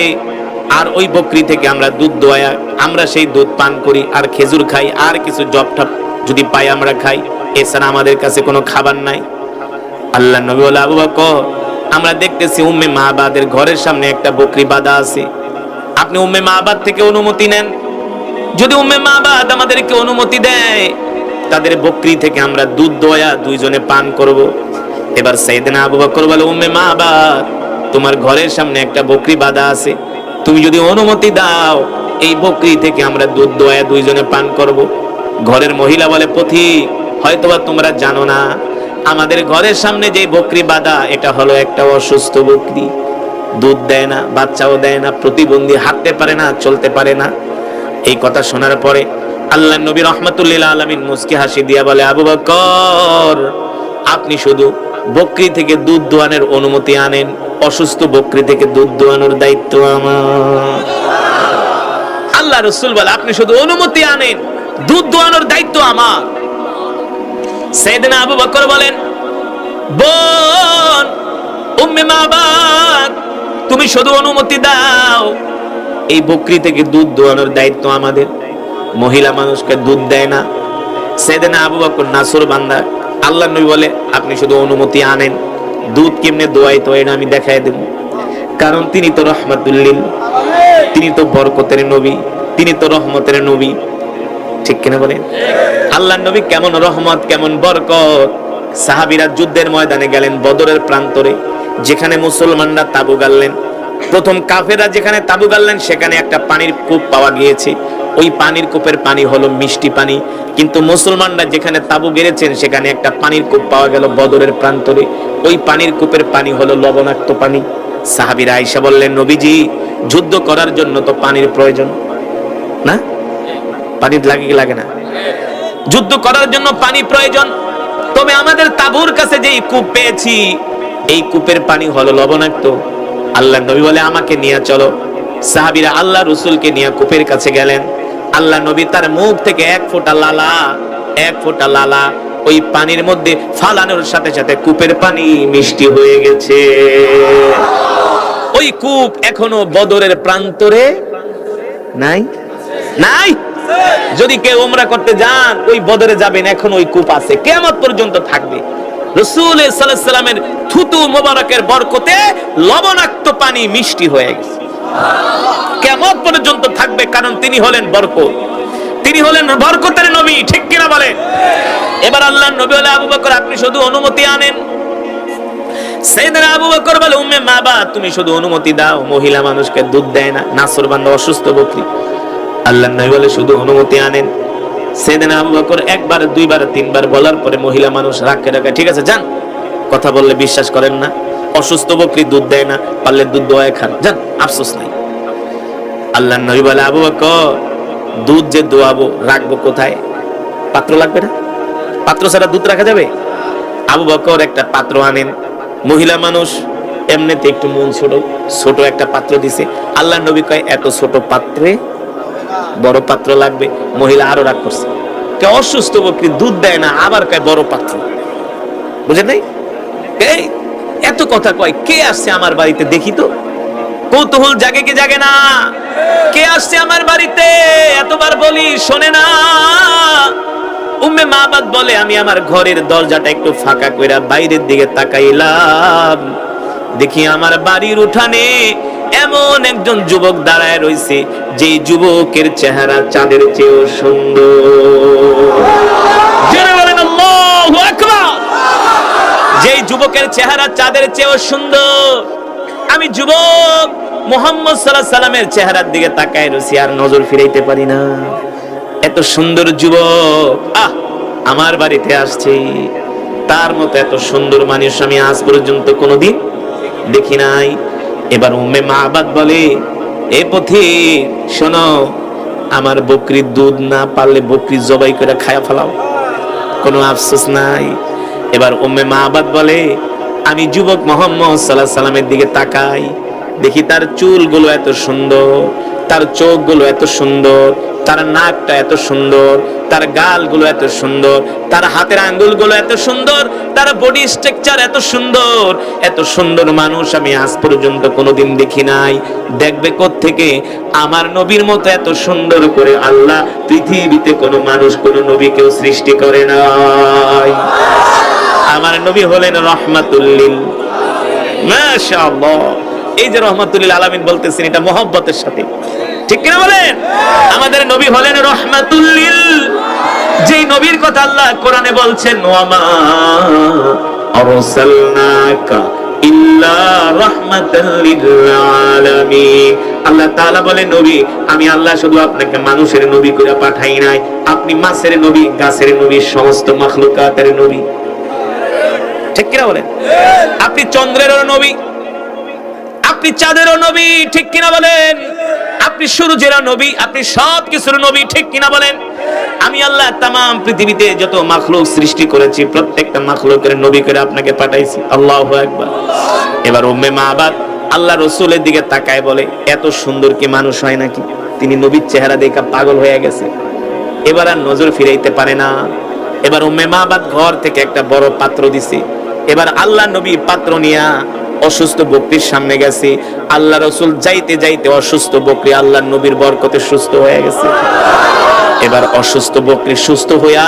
আর ওই বকরি থেকে আমরা দুধ দোয়া, আমরা সেই দুধ পান করি, আর খেজুর খাই, আর কিছু জবঠাপ যদি পাই আমরা খাই, এছাড়া আমাদের কাছে কোনো খাবার নাই। আল্লাহ নবী বলে, আবু বকর, আমরা দেখতেছি উম্মে মাবাদের ঘরের সামনে একটা বকরি বাঁধা আছে, আপনি উম্মে মাবাদ থেকে অনুমতি নেন। যদি উম্মে মাবাদ আমাদেরকে অনুমতি দেয়, তাদের বকরি থেকে আমরা দুধ দোয়া দুইজনে পান করব। এবার সাইয়েদনা আবু বকর বলে, উম্মে মাবাদ, তোমার ঘরের সামনে একটা বকরি বাঁধা আছে, তুমি যদি অনুমতি দাও, এই বকরি থেকে আমরা দুধ দোয়া দুইজনে পান করব। ঘরের মহিলা বলে, পথিক, হয়তোবা তোমরা জানো না, আমাদের ঘরের সামনে যে বকরি বাঁধা, এটা হলো একটা অসুস্থ বকরি, দুধ দেয় না, বাচ্চাও দেয় না, প্রতিবন্ধী, হাঁটতে পারে না, চলতে পারে না। এই কথা শোনার পরে আল্লাহর নবী রাহমাতুল লিল আলামিন মুস্কি হাসি দিয়া বলে, আবু বকর, আপনি শুধু বকরি থেকে দুধ দোয়ানোর অনুমতি আনেন, অসুস্থ বকরি থেকে দুধ দোয়ানোর দায়িত্ব আমার। আল্লাহ রাসূল বলে, আপনি শুধু অনুমতি আনেন, দুধ দোয়ানোর দায়িত্ব আমার। সাইয়েদনা আবু বকর বলেন, বোন উম্মে মাবাদ, তুমি শুধু অনুমতি দাও, এই বকরি থেকে দুধ দোয়ানোর দায়িত্ব আমাদের। মহিলা মানুষকে দুধ দেয় না। সাইয়েদনা আবু বকর নাসর বান্দা। আল্লাহর নবী বলে, আপনি শুধু অনুমতি আনেন, দুধ কেমনে দোয়াই তো এটা আমি দেখাই দেব, কারণ তিনি তো রাহমাতুল লিল, তিনি তো বরকতের নবী, তিনি তো রহমতের নবী। ঠিক কিনা বলেন? আল্লাহর নবী কেমন রহমত, কেমন বরকত। সাহাবীরা যুদ্ধের ময়দানে গেলেন, বদরের প্রান্তরে, যেখানে মুসলমানরা তাবু গাড়লেন। প্রথম কাফেররা যেখানে তাবু গাড়লেন, সেখানে একটা পানির কূপ পাওয়া গিয়েছে। ওই পানির কূপের পানি হলো মিষ্টি পানি। কিন্তু মুসলমানরা যেখানে তাবু গেড়েছেন, সেখানে একটা পানির কূপ পাওয়া গেল বদরের প্রান্তরে। ওই পানির কূপের পানি হলো লবণাক্ত পানি। সাহাবীরা আয়েশা বললেন, নবীজি, যুদ্ধ করার জন্য তো পানির প্রয়োজন না? পানি লাগে না? যুদ্ধ করার জন্য পানি প্রয়োজন। তবে আমাদের তাবুর কাছে যেই কূপ পেয়েছি, এই কূপের পানি হলো লবণাক্ত। আল্লাহ নবী বলে, আমাকে নিয়ে চলো। সাহাবীরা আল্লাহ রাসূলকে নিয়ে কূপের কাছে গেলেন। আল্লাহ নবী তার মুখ থেকে এক ফোঁটা লালা ওই পানির মধ্যে ফালানোর সাথে সাথে কূপের পানি মিষ্টি হয়ে গেছে। ওই কূপ এখনো বদরের প্রান্তরে নাই? নাই? যদি কেউ উমরা করতে যান, ওই বদরে যাবেন, এখন ওই কূপ আছে, কিয়ামত পর্যন্ত থাকবে। রাসূল সাল্লাল্লাহু আলাইহি সাল্লামের থুতু মোবারকের বরকতে লবণাক্ত পানি মিষ্টি হয়ে গেছে, কিয়ামত পর্যন্ত থাকবে, কারণ তিনি হলেন বরকত, তিনি হলেন বরকতের নবী। ঠিক কিনা বলেন? এবার আল্লাহর নবী বলে, আবু বকর, আপনি শুধু অনুমতি আনেন। সাইয়েদনা আবু বকর বলে উম্মে মাবাদ তুমি শুধু অনুমতি দাও, মহিলা মানুষকে দুধ দেয় না, নাছরবান্দা অসুস্থ বকরি। আল্লাহর নবী বলে শুধু অনুমতি আনেন। সাইয়েদনা আবু বকর একবার দুইবার তিনবার বলার পরে মহিলা মানুষ রাখে রাখে ঠিক আছে যান, কথা বললে বিশ্বাস করেন না, অসুস্থ বকরি দুধ দেয় না, পারলে দুধ দোয়ায় খান, যান, আফসোস নাই। আল্লাহর নবী বলে আবু বকর দুধ যে দোয়াবো রাখবো কোথায়? পাত্র লাগবে না? পাত্র ছাড়া দুধ রাখা যাবে? আবু বকর একটা পাত্র আনেন। মহিলা মানুষ এমনিতে একটু মন ছোট, ছোট একটা পাত্র দিছে। আল্লাহর নবী কয় এত ছোট পাত্রে বড় পাত্র লাগবে। মহিলা আরো রাগ করছে, কে অসুস্থ বকরি দুধ দেয় না, আবার কয় বড় পাত্র। বুঝেন নাই? এই এত কথা কয়, কে আসছে আমার বাড়িতে দেখি তো। কৌতূহল জাগে কি জাগে না? কে আসছে আমার বাড়িতে? এতবার বলি শোনে না। উম্মে মাবাদ বলে আমি আমার ঘরের দরজাটা একটু ফাঁকা কইরা বাইরের দিকে তাকাইলাম, দেখি আমার বাড়ির উঠানে এমন একজন যুবক দাঁড়ায় রইছে, যে যুবকের চেহারা চাঁদের চেয়েও সুন্দর। জোরে বলেন আল্লাহু আকবার। যে যুবকের চেহারা চাঁদের চেয়েও সুন্দর। আমি যুবক মুহাম্মদ সাল্লাল্লাহু আলাইহি সাল্লামের চেহারার দিকে তাকায় রইছি, আর নজর ফিরাইতে পারি না। এত সুন্দর যুবক আমার বাড়িতে আসছে, তার মতো এত সুন্দর মানুষ আমি আজ পর্যন্ত কোনোদিন দেখি নাই। এবার উম্মে মাবাদ বলে এ পথিক শোনো, আমার বকরির দুধ না পারলে বকরি জবাই করে খায়া ফেলাও, কোনো আফসোস নাই। এবার উম্মে মাবাদ বলে আমি যুবক মুহাম্মদ সাল্লাল্লাহু আলাইহি সাল্লামের দিকে তাকাই, দেখি তার চুলগুলো এত সুন্দর, তার চোখগুলো এত সুন্দর, তার নাকটা এত সুন্দর, তার গালগুলো এত সুন্দর, তার হাতের আঙ্গুলগুলো এত সুন্দর, তার বডি স্ট্রাকচার এত সুন্দর। এত সুন্দর মানুষ আমি আজ পর্যন্ত কোনোদিন দেখি নাই। দেখবে কোত্থেকে? আমার নবীর মতো এত সুন্দর করে আল্লাহ পৃথিবীতে কোনো মানুষ কোনো নবীকেও সৃষ্টি করে নাই। আমার নবী হলেন রাহমাতুল লিল মাশাআল্লাহ। এই যে রাহমাতুল লিল আলামিন বলতেছেন, এটা মহব্বতের সাথে, ঠিক কিনা বলেন? আমাদের নবী হলেন রাহমাতুল লিল। যেই নবীর কথা আল্লাহ কোরআনে বলছেন ওয়ামা আরসালনাকা ইল্লা রাহমাতাল লিল আলামিন। আল্লাহ তাআলা বলে নবী আমি আল্লাহ শুধু আপনাকে মানুষের নবী করে পাঠাই নাই, আপনি মাছের নবী, গাছের নবী, সমস্ত মাখলুকাতের নবী, ঠিক কিনা বলেন? আপনি চন্দ্রেরও নবী, আপনি চাঁদেরও নবী, ঠিক কিনা বলেন? আপনি সূর্যেরও নবী, আপনি সব কিছুর নবী, ঠিক কিনা বলেন? আমি আল্লাহ তামাম পৃথিবীতে যত মাখলুক সৃষ্টি করেছি প্রত্যেকটা মাখলুকের নবী করে আপনাকে পাঠাইছি। আল্লাহু আকবার। এবার উম্মে মাবাদ আল্লাহ রাসূলের দিকে তাকায় বলে এত সুন্দর কি মানুষ হয় নাকি? তিনি নবীর চেহারা দেখে পাগল হয়ে গেছে, এবার আর নজর ফিরাইতে পারে না। এবার উম্মে মাবাদ ঘর থেকে একটা বড় পাত্র দিছে। এবার আল্লাহ নবী পাত্র নিয়া অসুস্থ বকরির সামনে গেছে। আল্লাহ রাসূল যাইতে যাইতে অসুস্থ বকরি আল্লাহ নবীর বরকতে সুস্থ হয়ে গেছে। এবার অসুস্থ বকরি সুস্থ হইয়া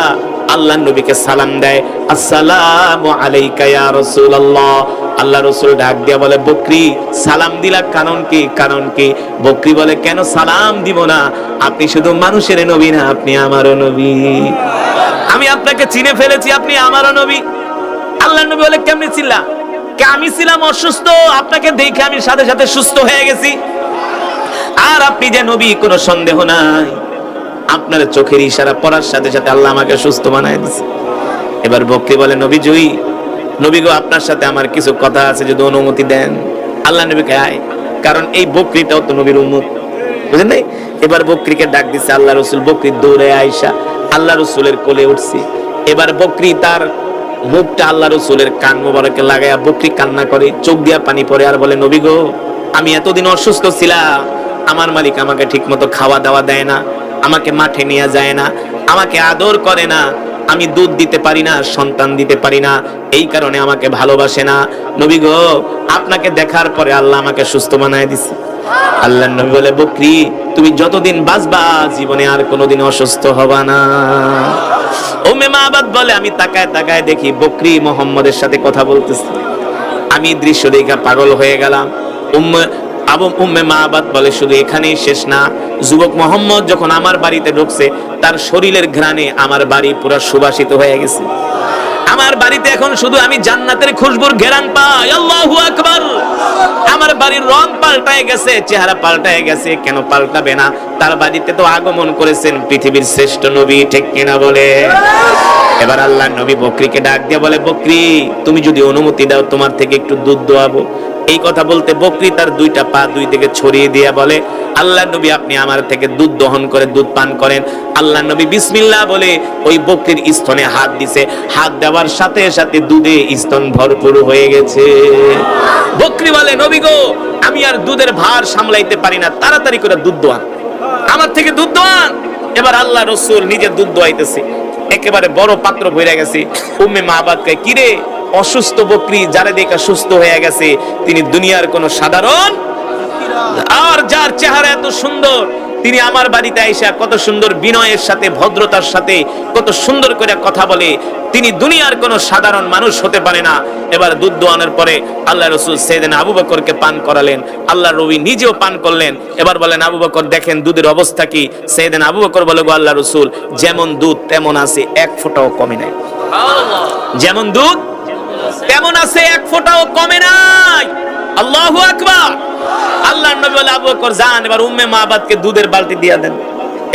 আল্লাহ নবীকে সালাম দেয়, আসসালামু আলাইকা ইয়া রাসূলুল্লাহ। আল্লাহ রাসূল ডাক দিয়া বলে বকরি সালাম দিলা কারণ কি? কারণ কি? বকরি বলে কেন সালাম দিব না, আপনি শুধু মানুষের নবী না, আপনি আমারও নবী। আমি আপনাকে চিনে ফেলেছি, আপনি আমারও নবী। আল্লাহ নবী বলে কেমনে চিনলা? কে আমি ছিলাম অসুস্থ, আপনাকে দেখে আমি সাথে সাথে সুস্থ হয়ে গেছি। আর আপনি যে নবী কোনো সন্দেহ নাই, আপনার চোখের ইশারা পড়ার সাথে সাথে আল্লাহ আমাকে সুস্থ বানায় দিয়েছে। এবার বকরি বলে নবী জয়ী, নবী গো আপনার সাথে আমার কিছু কথা আছে, যদি অনুমতি দেন। আল্লাহ নবীকে আয়, কারণ এই বকরিটাও তো নবীর উম্মত, বুঝলেন নাই? এবার বকরিকে ডাক দিছে আল্লাহ রাসূল। বকরি দৌড়ে আয়েশা আল্লাহ রাসূলের কোলে উঠছে। এবার বকরি তার মুখটা আল্লাহ রাসূলের কান মোবারকে লাগায়া বকরি কান্না করে, চোখ দিয়া পানি পড়ে, আর বলে নবী গো আমি এতদিন অসুস্থ ছিলাম, আমার মালিক আমাকে ঠিকমতো খাওয়া দাওয়া দেয় না, আমাকে মাঠে নিয়ে যায় না, আমাকে আদর করে না, আমি দুধ দিতে পারি না, সন্তান দিতে পারি না, এই কারণে আমাকে ভালোবাসে না। নবী গো আপনাকে দেখার পরে আল্লাহ আমাকে সুস্থ বানায় দিছে। আল্লাহ নবী বলে বকরি তুমি যতদিন বাঁচবা জীবনে আর কোনোদিন অসুস্থ হবা না। উম্মে মাবাদ বলে আমি তাকায় তাকায় দেখি বকরি মুহাম্মদের সাথে কথা বলতেছে। আমি দৃশ্য দেখে পাগল হয়ে গেলাম। উম্মে মাবাদ বলে শুধু এখানেই শেষ না, যুবক মুহাম্মদ যখন আমার বাড়িতে ঢুকছে তার শরীরের ঘ্রাণে আমার বাড়ি পুরো সুবাসিত হয়ে গেছে। আমার বাড়িতে এখন শুধু আমি জান্নাতের খুশবুর ঘেরান পাই। আল্লাহু আকবার। আমার বাড়ির রং পাল্টায় গেছে, চেহারা পাল্টায় গেছে। কেন পাল্টাবে না? তার বাড়িতে তো আগমন করেছেন পৃথিবীর শ্রেষ্ঠ নবী, ঠিক কিনা বলে? এবার আল্লাহ নবী বকরিকে ডাক দিয়ে বলে, বকরি তুমি যদি অনুমতি দাও তোমার থেকে একটু দুধ দোয়াবো। এই কথা বলতে বকরি তার দুইটা পা দুই দিকে ছড়িয়ে দিয়ে বলে, আল্লাহ নবী আপনি আমার থেকে দুধ দহন করে দুধ পান করেন। আল্লাহ নবী বিসমিল্লাহ বলে ওই বকরির স্তনে হাত দিছে। হাত দেওয়ার সাথে সাথে দুধে স্তন ভরপুর হয়ে গেছে। বকরি বলে, নবী গো আমি আর দুধের ভার সামলাইতে পারি না, তাড়াতাড়ি করে দুধ দোয়ান, আমার থেকে দুধ দোয়ান। এবার আল্লাহ রাসূল নিজে দুধ দোয়াইতেছে, একেবারে বড় পাত্র ভরে গেছে। উম্মে মাবাদ কয়, কিরে অসুস্থ বকরি, যারা দেখা সুস্থ হয়ে গেছে তিনি দুনিয়ার কোন সাধারণ, আর যার চেহারা এত সুন্দর তিনি আমার বাড়িতে আইসা কত সুন্দর বিনয়ের সাথে ভদ্রতার সাথে কত সুন্দর করে কথা বলে, তিনি দুনিয়ার কোন সাধারণ মানুষ হতে পারে না। এবার দুধ দোয়ানোর পরে আল্লাহ রাসূল সাইয়েদনা আবু বকরকে পান করালেন, আল্লাহ নবী নিজেও পান করলেন। এবার বলেন আবু বকর দেখেন দুধের অবস্থা কি? সাইয়েদনা আবু বকর বলে, গো আল্লাহ রাসূল যেমন দুধ তেমন আছে, এক ফোঁটাও কমে নাই। যেমন দুধ তেমন আছে, এক ফোঁটাও কমে নাই। আল্লাহু আকবার। আল্লাহর নবী বলে, আবু বকর যান এবার উম্মে মাবাদকে দুধের বালতি দিয়ে দেন।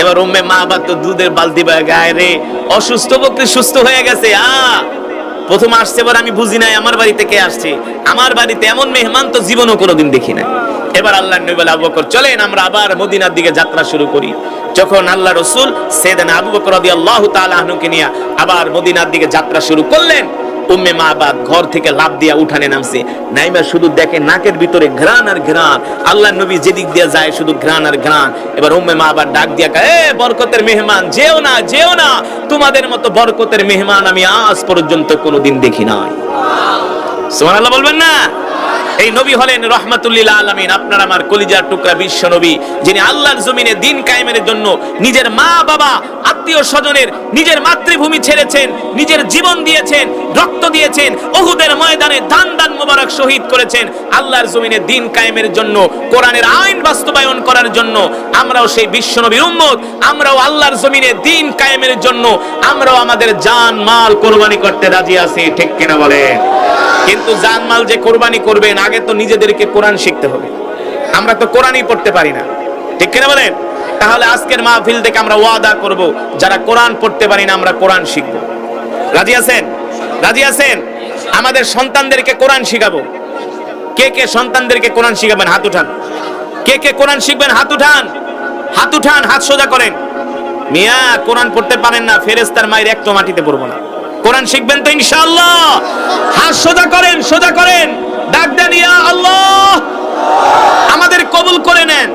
এবার উম্মে মাবাদ তো দুধের বালতি বয়ে গায়ে রে, অসুস্থ বকরি সুস্থ হয়ে গেছে। প্রথম আসছে এবার আমি বুঝি নাই আমার বাড়িতে কে আসছে, আমার বাড়িতে এমন মেহমান তো জীবনও কোনোদিন দেখি নাই। এবার আল্লাহর নবী বলে, আবু বকর চলেন আমরা আবার মদিনার দিকে যাত্রা শুরু করি। যখন আল্লাহ রাসূল সাইয়েদনা আবু বকর রাদিয়াল্লাহু তাআলা আনহুকে নিয়ে আবার মদিনার দিকে যাত্রা শুরু করলেন, উম্মে মাবাদ ঘর থেকে লাফ দিয়া উঠানে নামছে। নাইমা শুধু দেখে নাকের ভিতরে ঘ্রাণ আর ঘ্রাণ, আল্লাহর নবী যেদিক দিয়ে যায় শুধু ঘ্রাণ আর ঘ্রাণ। এবার উম্মে মাবাদ ডাক দিয়া কয়, এ বরকতের মেহমান যেও না যেও না, তোমাদের মতো বরকতের মেহমান আমি আজ পর্যন্ত কোনোদিন দেখি নাই। সুবহানাল্লাহ বলবেন না? এই নবী হলেন রাহমাতুল লিল আলামিন, আপনার আমার কলিজার টুকরা বিশ্ব নবী, যিনি আল্লাহর জমিনে দ্বীন কায়েমের জন্য নিজের মা বাবা আত্মীয় স্বজনের নিজের মাতৃভূমি ছেড়েছেন, নিজের জীবন দিয়েছেন, রক্ত দিয়েছেন, উহুদের ময়দানে দান দান মোবারক শহীদ করেছেন আল্লাহর জমিনে দ্বীন কায়েমের জন্য, কোরআনের আইন বাস্তবায়ন করার জন্য। আমরাও সেই বিশ্ব নবীর উম্মত, আমরাও আল্লাহর জমিনে দ্বীন কায়েমের জন্য আমরাও আমাদের জান মাল কোরবানি করতে রাজি আছি, ঠিক কিনা বলেন? কিন্তু জানমাল যে কোরবানি করবেন আগে তো নিজেদেরকে কোরআন শিখতে হবে। আমরা তো কোরআনই পড়তে পারি না, ঠিক কিনা বলেন? তাহলে আজকের মাহফিল থেকে আমরা ওয়াদা করব, যারা কোরআন পড়তে পারি না আমরা কোরআন শিখব। রাজি আছেন? রাজি আছেন? আমাদের সন্তানদেরকে কোরআন শিখাবো। কে কে সন্তানদেরকে কোরআন শিখাবেন? হাত উঠান। কে কে কোরআন শিখবেন? হাত উঠান। হাত উঠান, হাত সোজা করেন। মিয়া কোরআন পড়তে পারেন না, ফেরেশতার মায়ের একটু মাটিতে পড়বো না। কোরআন শিখবেন তো ইনশাআল্লাহ? হাত সোজা করেন, সোজা করেন, ডাক দেন ইয়া আল্লাহ, আমাদের কবুল করে নেন,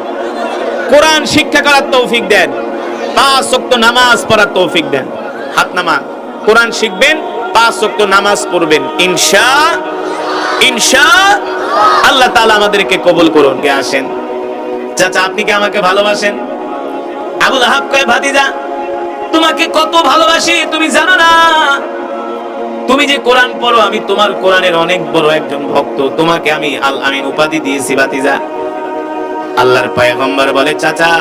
কোরআন শিক্ষা করার তৌফিক দেন, 5 ওয়াক্ত নামাজ পড়ার তৌফিক দেন। হাত নামান। কোরআন শিখবেন, 5 ওয়াক্ত নামাজ পড়বেন, আল্লাহ তাআলা আমাদেরকে কবুল করুন। কে আসেন? চাচা আপনি কি আমাকে ভালোবাসেন? আবু লাহাব কয়, ভাতিজা তোমাকে কত ভালোবাসি তুমি জানো না? তুমি যে কোরআন পড়ো, আমি তোমার কোরআনের অনেক বড় একজন ভক্ত, তোমাকে আমি আল আমিন উপাধি দিয়েছি ভাতিজা। আল্লাহর পয়গম্বর বলে, চাচা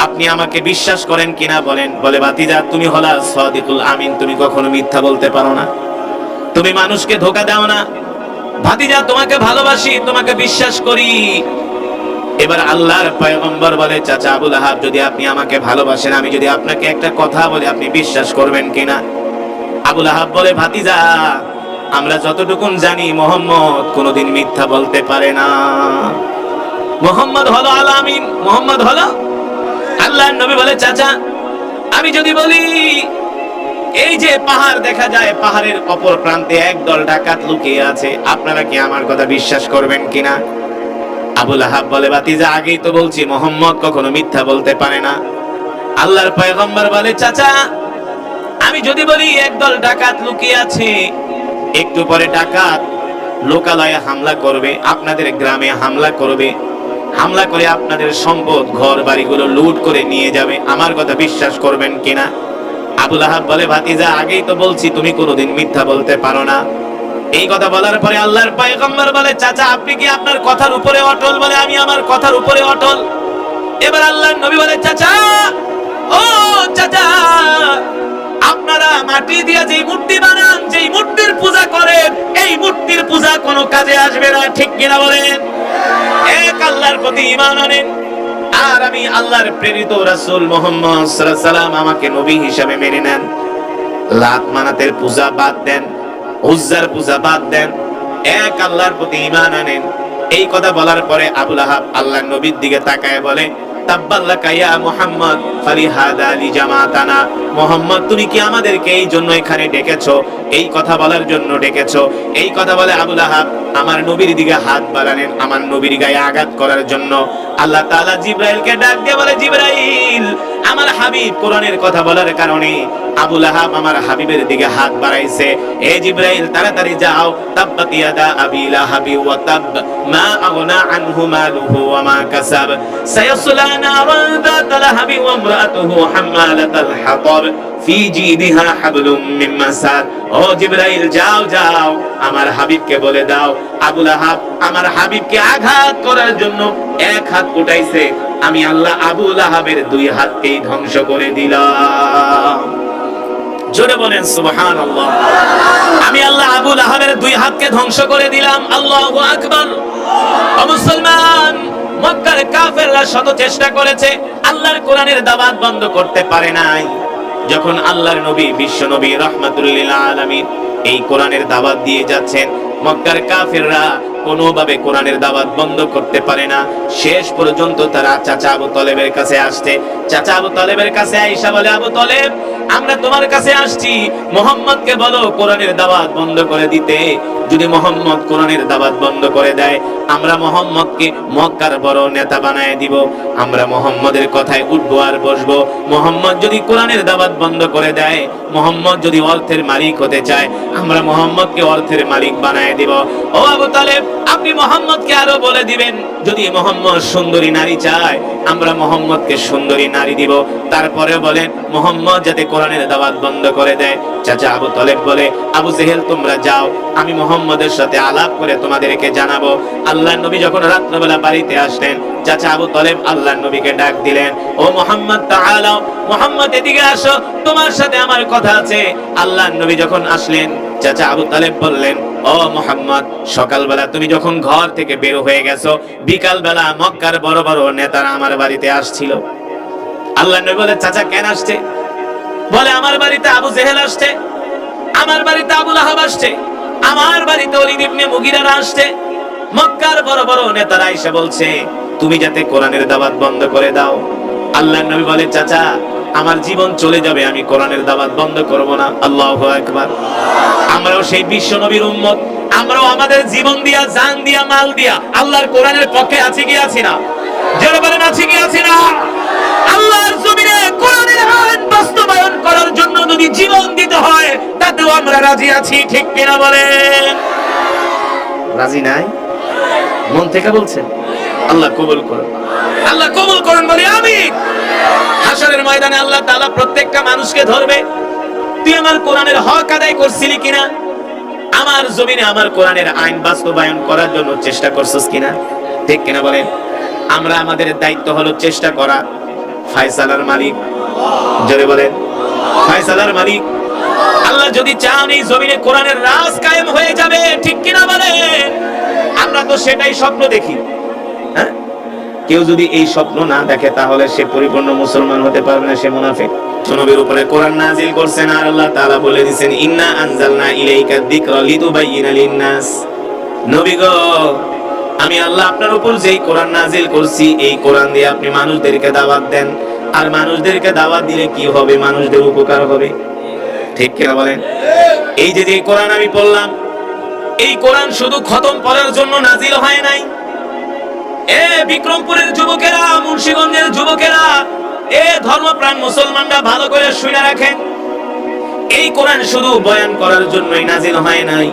আপনি আমাকে বিশ্বাস করেন কিনা বলেন? বলে, ভাতিজা তুমি হলা সাদিকুল আমিন, তুমি কখনো মিথ্যা বলতে পারো না, তুমি মানুষকে ধোঁকা দাও না। ভাতিজা তোমাকে ভালোবাসি, তোমাকে বিশ্বাস করি। এবার আল্লাহর পয়গম্বর বলে, চাচা আবু লাহাব যদি আপনি আমাকে ভালোবাসেন, আমি যদি আপনাকে একটা কথা বলি আপনি বিশ্বাস করবেন কিনা? আবু লাহাব বলে, ভাতিজা আমরা যতটুকুন জানি মুহাম্মদ কোনোদিন মিথ্যা বলতে পারে না। মুহাম্মদ হলো আল আমিন, মুহাম্মদ হলো আল্লাহর নবী। বলে, চাচা আমি যদি বলি এই যে পাহাড় দেখা যায়, পাহাড়ের অপর প্রান্তে একদল ডাকাত লুকিয়ে আছে, আপনারা কি আমার কথা বিশ্বাস করবেন কিনা? আবু লাহাব বলে, ভাতিজা আগেই তো বলছি মুহাম্মদ কখনো মিথ্যা বলতে পারে না। আল্লাহর পয়গম্বর বলে, চাচা আমি যদি বলি একদল ডাকাত লুকিয়ে আছে, একটু পরে ডাকাত লোকালয়ে হামলা করবে, আপনাদের গ্রামে হামলা করবে, হামলা করে আপনাদের সম্পদ ঘর বাড়িগুলো লুট করে নিয়ে যাবে, আমার কথা বিশ্বাস করবেন কিনা? আবু লাহাব বলে, ভাতিজা আগেই তো বলছি তুমি কোনোদিন মিথ্যা বলতে পারো না। এই কথা বলার পরে আল্লাহর পয়গম্বর বলে, চাচা আপনি কি আপনার কথার উপরে অটল? বলে, আমি আমার কথার উপরে অটল। এবার আল্লাহর নবী বলে, চাচা ও চাচা আপনারা মাটি দিয়ে যে মূর্তি বানান, যে মূর্তির পূজা করেন, এই মূর্তির পূজা কোনো কাজে আসবে না, ঠিক কিনা বলেন? এক আল্লাহর প্রতি ঈমান আনেন, আর আমি আল্লাহর প্রেরিত রাসূল মুহাম্মদ সাল্লাল্লাহু আলাইহি ওয়াসাল্লাম আমাকে নবী হিসেবে মেনে নেন। লাত মানাতের পূজা বাদ দেন, উজ্জার পূজা বাদ দেন, এক আল্লাহর প্রতি ঈমান আনেন। এই কথা বলার পরে আবু লাহাব আল্লাহর নবীর দিকে তাকায় বলে, তাব্বাল্লাকা ইয়া মুহাম্মদ ফালিহাদা লিজামাতানা। মুহাম্মদ, তুমি কি আমাদেরকে এই জন্য এখানে ডেকেছো, এই কথা বলার জন্য ডেকেছো? এই কথা বলে আবু লাহাব আমার নবীর দিকে হাত বাড়ালেন, আমার নবীর গায়ে আঘাত করার জন্য। আল্লাহ তাআলা জিবরাইলকে ডাক দিয়ে বলে, জিবরাইল, আমার হাবিব কোরআনের কথা বলার কারণে আবু লাহাব আমার হাবিবের দিকে হাত বাড়াইছে। এ জিবরাইল, তাড়াতাড়ি যাও। তাব্বাত ইয়াদা আবি লাহাবি ওয়া তাব, মা আগনা আনহু মালুহু ওয়া মা কাসাব, সায়াসলা নারান যাতা লাহাবি ওয়া ইমরাতুহু হাম্মালাতাল হাতাব, ফি জিদিহা হাবলুম মিন মাসাদ। ও জিবরাইল, যাও যাও, আমার হাবিবকে বলে দাও, আবু লাহাব আমার হাবিবকে আঘাত করার জন্য এক হাত উঠাইছে, আমি আল্লাহ আবু লাহাবের দুই হাতকেই ধ্বংস করে দিলাম। জোরে বলেন সুবহানাল্লাহ। আমি আল্লাহ আবু লাহাবের দুই হাতকে ধ্বংস করে দিলাম। আল্লাহু আকবার। ও মুসলমান, মক্কার কাফেররা শত চেষ্টা করেছে, আল্লাহর কোরআনের দাওয়াত বন্ধ করতে পারে নাই। যখন আল্লাহর নবী, বিশ্ব নবী রাহমাতুল লিল আলামিন এই কোরআনের দাওয়াত দিয়ে যাচ্ছেন, মক্কার কাফেররা কোনোভাবে কোরআনের দাওয়াত বন্ধ করতে পারে না। শেষ পর্যন্ত তারা চাচা আবু তালেবের কাছে আসছে। চাচা আবু তালেবের কাছে আয়েশা বলে, আবু তালেব, আমরা তোমার কাছে আসছি, মুহাম্মদকে বলো কোরআনের দাওয়াত বন্ধ করে দিতে। যদি মুহাম্মদ কোরআনের দাওয়াত বন্ধ করে দেয়, আমরা মুহাম্মদকে মক্কার বড় নেতা বানায় দিব, আমরা মুহাম্মদের কথায় উঠবো আর বসবো। মুহাম্মদ যদি কোরআনের দাওয়াত বন্ধ করে দেয়, মুহাম্মদ যদি অর্থের মালিক হতে চায়, আমরা মুহাম্মদকে অর্থের মালিক বানায় দিব। ও আবু তালেব, আপনি মুহাম্মদকে আরো বলে দিবেন, যদি মুহাম্মদ সুন্দরী নারী চায়, আমরা মুহাম্মদকে সুন্দরী নারী দিব। তারপরে বলেন মুহাম্মদ যাতে কোরআনের দাওয়াত বন্ধ করে দেয়। চাচা আবু তালেব বলে, আবু জেহেল, তোমরা যাও, আমি মুহাম্মদের সাথে আলাপ করে তোমাদেরকে জানাবো। আল্লাহর নবী যখন রাত্রিবেলা বাড়িতে আসলেন, চাচা আবু তালেব আল্লাহর নবীকে ডাক দিলেন, ও মুহাম্মদ তাআলা, মুহাম্মদ এদিকে আসো, তোমার সাথে আমার কথা আছে। আল্লাহর নবী যখন আসলেন, চাচা আবু তালেব বললেন, ও মুহাম্মদ, সকালবেলা তুমি যখন ঘর থেকে বের হয়ে গেছো, বিকালবেলা মক্কার বড় বড় নেতারা আমার বাড়িতে আসছিল। আল্লাহর নবী বলে, চাচা কেন আসছে? বলে, আমার বাড়িতে আবু জেহেল আসছে, আমার বাড়িতে আবু লাহাব আসছে, আমার বাড়িতে ওলীদ ইবনে মুগীরা আসছে। মক্কার বড় বড় নেতারা এসে বলছে তুমি যাতে কোরআনের দাওয়াত বন্ধ করে দাও। আল্লাহর নবী বলে, চাচা আমার জীবন চলে যাবে, আমি কোরআনের দাওয়াত বন্ধ করব না। আল্লাহু আকবার। আমরাও সেই বিশ্ব নবীর উম্মত, আমরাও আমাদের জীবন দিয়া, জান দিয়া, মাল দিয়া আল্লাহর কোরআনের পক্ষে আছি কি আছি না? যারা বলেন আছি কি আছি না? আল্লাহর জমিনে কোরআনের আইন বাস্তবায়ন করার জন্য যদি জীবন দিতে হয়, তাতেও আমরা রাজি আছি, ঠিক কিনা বলেন? রাজি নাই? মন থেকে বলছেন? আল্লাহ কবুল করুন, আল্লাহ কবুল করুন, বলি আমিন। হাশরের ময়দানে আল্লাহ তাআলা প্রত্যেকটা মানুষকে ধরবে, তুই আমার কোরআনের হক আদায় করছিলি কিনা, আমার জমিনে আমার কোরআনের আইন বাস্তবায়ন করার জন্য চেষ্টা করছিস কিনা, ঠিক কিনা বলেন? আমরা, আমাদের দায়িত্ব হলো চেষ্টা করা। ফয়সালার মালিক, জোরে বলেন, ফয়সালার মালিক আল্লাহ। যদি চান এই জমিনে কোরআনের রাজ কায়েম হয়ে যাবে, ঠিক কিনা বলেন? আমরা তো সেটাই স্বপ্ন দেখি। হ্যাঁ, কেউ যদি এই স্বপ্ন না দেখে, তাহলে সে পরিপূর্ণ মুসলমান হতে পারবে না, সে মুনাফিক। নবীর উপরে কোরআন নাযিল করছেন, আর আল্লাহ তাআলা বলে দিয়েছেন, ইন্না আনজালনা ইলাইকা যিকরা লিতুবাইয়িনা লিন-নাস। নবী গো, আমি আল্লাহ আপনার উপর যেই কোরআন নাযিল করছি, এই কোরআন দিয়ে আপনি মানুষদেরকে দাওয়াত দেন। আর মানুষদেরকে দাওয়াত দিলে কি হবে? মানুষদের উপকার হবে, ঠিক কিনা বলেন? এই যে যে কোরআন আমি পড়লাম, এই কোরআন শুধু খতম পড়ার জন্য নাযিল হয় নাই। এ বিক্রমপুরের যুবকেরা, মুন্সিগঞ্জের যুবকেরা, এ ধর্মপ্রাণ মুসলমানরা ভালো করে শুনে রাখেন, এই কোরআন শুধু বয়ান করার জন্যই নাযিল হয় নাই।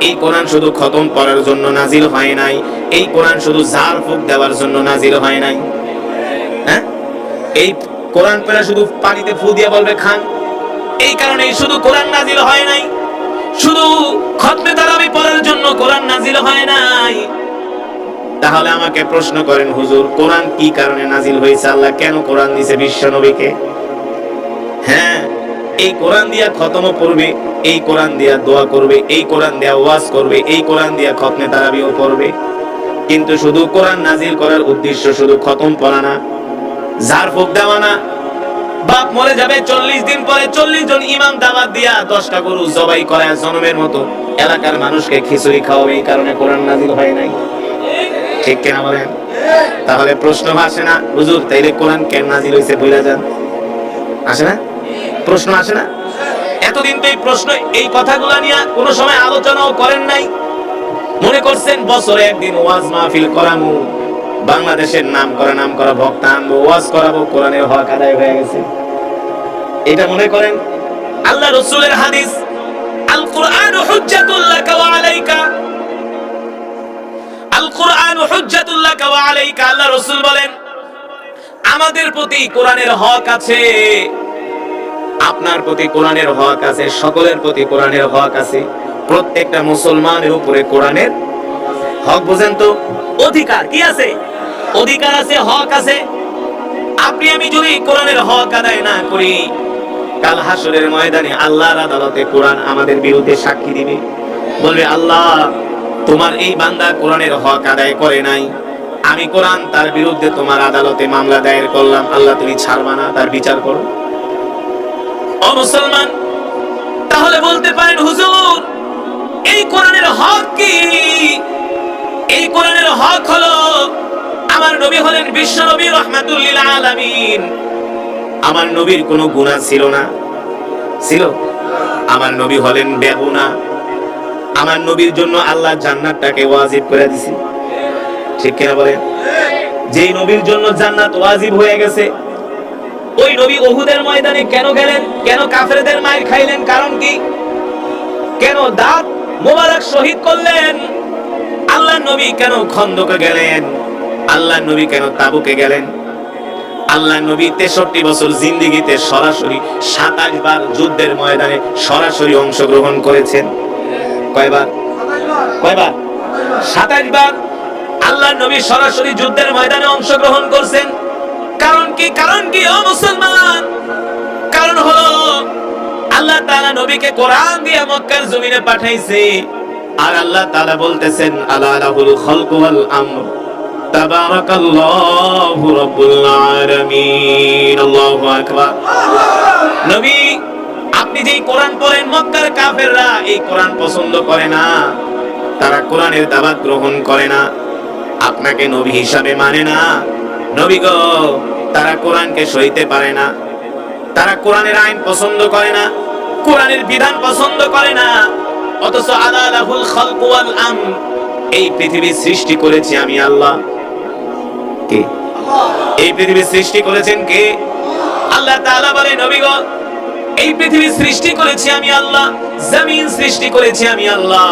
এই কোরআন শুধু খতম পড়ার জন্য নাযিল হয় নাই। এই কোরআন শুধু ঝাড় ফুঁক দেওয়ার জন্য নাযিল হয় নাই। হ্যাঁ, এই কোরআন পড়া শুধু পানিতে ফু দিয়ে বলবে খান, এই কারণে শুধু কোরআন নাযিল হয় নাই। শুধু খতমে তারাবি পড়ার জন্য কোরআন নাযিল হয় নাই। তাহলে আমাকে প্রশ্ন করেন, হুজুর কোরআন কি কারণে নাযিল হয়েছে? আল্লাহ কেন কোরআন দিয়েছে বিশ্ব নবীকে? হ্যাঁ, এই কোরআন দিয়া খতমও পড়বে, এই কোরআন দিয়া দোয়া করবে, এই কোরআন দিয়া ওয়াজ করবে, এই কোরআন দিয়া খতমে তারাবিও পড়বে। কিন্তু শুধু কোরআন নাজিল করার উদ্দেশ্য শুধু খতম পড়া না, ঝাড়ফুঁক দেওয়া না। বাপ মরে যাবে 40 দিন পরে 40 জন ইমাম দাওয়াত দিয়া 10টা গরু জবাই করায় জনমের মতো এলাকার মানুষকে খিচুড়ি খাওয়াবে, এই কারণে কোরআন নাজিল হয় নাই। ঠিক কিনা বলেন? তাহলে প্রশ্ন আসে না, হুজুর তাইলে কোরআন কেন নাজিল হয়েছে বইলা যান? আসে না? প্রশ্ন আসে না? এতদিন তো এই প্রশ্ন, এই কথাগুলো নিয়ে কোনো সময় আলোচনাও করেন নাই। মনে করছেন বছরে একদিন ওয়াজ মাহফিল করামু, বাংলাদেশের নাম করা বক্তা আনবো, ওয়াজ করাবো, কোরআনের হক আদায় হয়ে গেছে এটা মনে করেন? আল্লাহ রাসূলের হাদিস, আল কুরআন হুজ্জাতুল লাকা ওয়া আলাইকা, আল কুরআন হুজ্জাতুল লাকা ওয়া আলাইকা। আল্লাহ রাসূল বলেন আমাদের প্রতি কোরআনের হক আছে, আপনার প্রতি কোরআনের হক আছে, সকলের প্রতি কোরআনের হক আছে। প্রত্যেকটা মুসলমানের উপরে কোরআনের হক, বুঝেন তো? অধিকার কি আছে? অধিকার আছে, হক আছে। আপনি আমি যদি কোরআনের হক আদায় না করি, কাল হাসরের ময়দানে আল্লাহর আদালতে কোরআন আমাদের বিরুদ্ধে সাক্ষী দিবে, বলবে আল্লাহ তোমার এই বান্দা কোরআনের হক আদায় করে নাই, আমি কোরআন তার বিরুদ্ধে তোমার আদালতে মামলা দায়ের করলাম, আল্লাহ তুমি ছাড়বা না, তার বিচার করো। ও মুসলমান, তাহলে বলতে পারেন হুজুর এই কোরআনের হক কি? এই কোরআনের হক হলো আমার নবী হলেন বিশ্ব নবী রাহমাতুল লিল আলামিন। আমার নবীর কোনো গুনাহ ছিল না, ছিল? আমার নবী হলেন বেগুনাহ। আমার নবীর জন্য আল্লাহ জান্নাতটাকে ওয়াজিব করে দিয়েছে, ঠিক কিনা বলেন? যেই নবীর জন্য জান্নাত ওয়াজিব হয়ে গেছে, ওই নবী উহুদের ময়দানে কেন গেলেন? কেন কাফেরদের মার খাইলেন? কারণ কি? কেন দাঁত মোবারক শহীদ করলেন? আল্লাহর নবী কেন খন্দকে গেলেন? আল্লাহর নবী কেন তাবুকে গেলেন? আল্লাহর নবী 63 বছর জিন্দেগিতে সরাসরি 27 বার যুদ্ধের ময়দানে সরাসরি অংশগ্রহণ করেছেন। কয়বার? 27 বার আল্লাহর নবী সরাসরি যুদ্ধের ময়দানে অংশগ্রহণ করছেন। কারণ কি? কারণ কি ও মুসলমান? কারণ হলো আল্লাহ তাআলা নবীকে কোরআন দিয়ে মক্কার জমিনে পাঠাইছে, আর আল্লাহ তাআলা বলতেছেন আলা লাহুল খালকু ওয়াল আমর তাবারাকাল্লাহু রাব্বুল আলামিন। আল্লাহু আকবার। নবী আপনি যেই কোরআন পড়েন, মক্কার কাফেররা এই কোরআন পছন্দ করে না, তারা কোরআনের দাওয়াত গ্রহণ করে না, আপনাকে নবী হিসাবে মানে না। নবী গো, তারা কোরআনকে সইতে পারে না, তারা কোরআনের আইন পছন্দ করে না, কোরআনের বিধান পছন্দ করে না। অথচ আলা লাহুল খালকু ওয়াল আমর, এই পৃথিবী সৃষ্টি করেছি আমি আল্লাহ। কে? এই পৃথিবী সৃষ্টি করেছেন কে? আল্লাহ তাআলা বলে নবী গো, এই পৃথিবী সৃষ্টি করেছি আমি আল্লাহ, জমিন সৃষ্টি করেছি আমি আল্লাহ,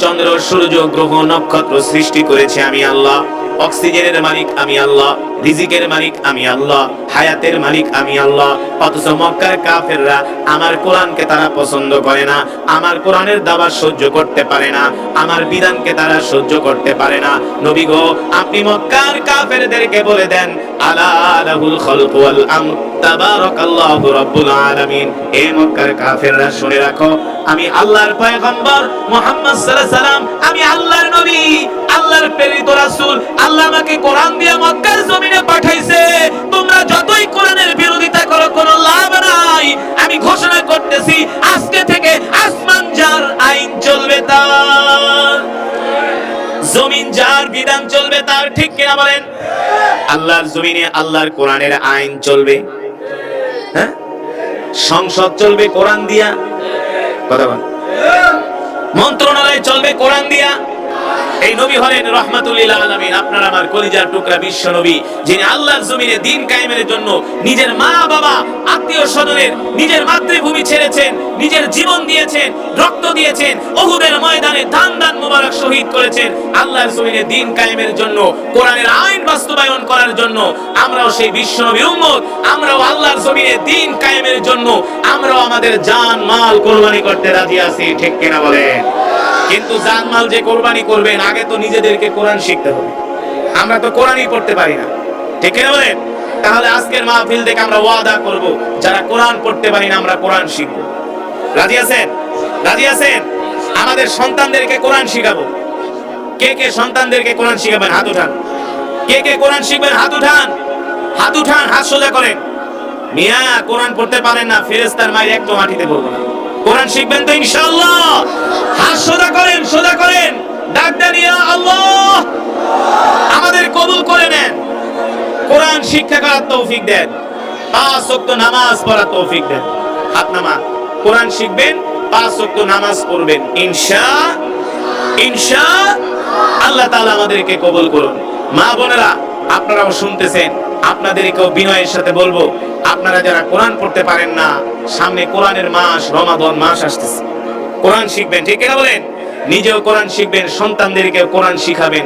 চন্দ্র সূর্য গ্রহ নক্ষত্র সৃষ্টি করেছি আমি আল্লাহ, অক্সিজেনের মালিক আমি আল্লাহ, রিজিকের মালিক আমি আল্লাহ, হায়াতের মালিক আমি আল্লাহ। অথচ মক্কার কাফেররা আমার কোরআনকে তারা পছন্দ করে না, আমার কোরআনের দাওয়াত সহ্য করতে পারে না, আমার বিধানকে তারা সহ্য করতে পারে না। নবী গো, আপনি মক্কার কাফেরদেরকে বলে দেন আলা লাহুল খালকু ওয়াল আমর তাবারাকাল্লাহু রাব্বুল আলামিন। এই মক্কার কাফেররা শুনে রাখো, আমি আল্লাহর পয়গম্বর মুহাম্মদ সাল্লাল্লাহু আলাইহি সাল্লাম, আমি আল্লাহর নবী, আল্লাহর প্রেরিত রাসূল। আল্লাহ আমাকে কোরআন দিয়ে মক্কার জমিনে পাঠাইছে। তোমরা যতই কোরআনের বিরোধিতা করো কোনো লাভ নাই। আমি ঘোষণা করতেছি আজকে থেকে আসমান যার আইন চলবে তার, জমিন যার বিধান চলবে তার। ঠিক কিনা বলেন? আল্লাহর জমিনে আল্লাহর কোরআনের আইন চলবে। হ্যাঁ, সংসদ চলবে কোরআন দিয়া, কথা বল, মন্ত্রণালয় চলবে কোরআন দিয়া। এই নবী হলেন রাহমাতুল লিল আলামিন, আপনার আমার কলিজার টুকরা বিশ্ব নবী, যিনি আল্লাহর জমিনে দ্বীন কায়েমের জন্য নিজের মা বাবা আত্মীয় স্বজনের, নিজের মাতৃভূমি ছেড়েছেন, নিজের জীবন দিয়েছেন, রক্ত দিয়েছেন, উহুদের ময়দানে দান দান মোবারক শহীদ করেছেন আল্লাহর জমিনে দ্বীন কায়েমের জন্য, কোরআনের আইন বাস্তবায়ন করার জন্য। আমরাও সেই বিশ্ব নবীর উম্মত, আমরাও আল্লাহর জমিনে দ্বীন কায়েমের জন্য আমরাও আমাদের জান মাল কুরবানি করতে রাজি আছি। ঠিক কিনা বলেন? কিন্তু জানমাল যে কোরবানি করবেন, আগে তো নিজেদেরকে কোরআন শিখতে হবে। আমরা তো কোরআনই পড়তে পারি না, ঠিক কিনা বলেন? তাহলে আজকের মাহফিল থেকে আমরা ওয়াদা করব, যারা কোরআন পড়তে পারি না আমরা কোরআন শিখব। রাজি আছেন? রাজি আছেন? আমাদের সন্তানদেরকে কোরআন শিখাবো। কে কে সন্তানদেরকে কোরআন শিখাবেন? হাত উঠান। কে কে কোরআন শিখবেন? হাত উঠান। হাত উঠান, হাত সোজা করেন। মিয়া কোরআন পড়তে পারেন না, ফেরেশতার মায়ের একটু মাটিতে পড়বো না। কোরআন শিখবেন তো ইনশাআল্লাহ? হাত সোজা করেন, সোজা করেন। ডাক দেন ইয়া আল্লাহ, আমাদের কবুল করে নেন। কোরআন শিক্ষা করার তৌফিক দেন। 5 ওয়াক্ত নামাজ পড়ার তৌফিক দেন। হাত নামান। কোরআন শিখবেন, 5 ওয়াক্ত নামাজ পড়বেন আল্লাহ তাআলা আমাদেরকে কবুল করুন। মা বোনেরা, আপনারাও শুনতেছেন, আপনাদেরকেও বিনয়ের সাথে বলবো, আপনারা যারা কোরআন পড়তে পারেন না, সামনে কোরআনের মাস রমাদান মাস আসতেছে, কোরআন শিখবেন। ঠিক কিনা বলেন? নিজেও কোরআন শিখবেন, সন্তানদেরকেও কোরআন শিখাবেন।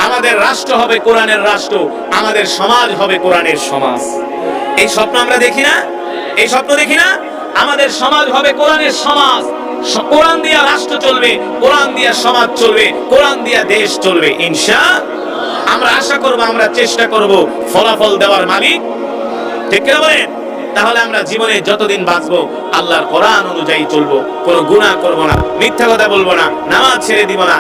আমাদের রাষ্ট্র হবে কোরআনের রাষ্ট্র, আমাদের সমাজ হবে কোরআনের সমাজ। এই স্বপ্ন আমরা দেখি না? এই স্বপ্ন দেখি না? আমাদের সমাজ হবে কোরআনের সমাজ। কোরআন দিয়া রাষ্ট্র চলবে, কোরআন দিয়া সমাজ চলবে, কোরআন দিয়া দেশ চলবে আমরা আশা করব, আমরা চেষ্টা করব ফলাফল দেওয়ার মালিক। ঠিক কিনা বলেন? তাহলে আমরা জীবনে যতদিন বাঁচবো আল্লাহর কোরআন অনুযায়ী চলবো, কোনো গুনাহ করব না, মিথ্যা কথা বলবো না, নামাজ ছেড়ে দিব না,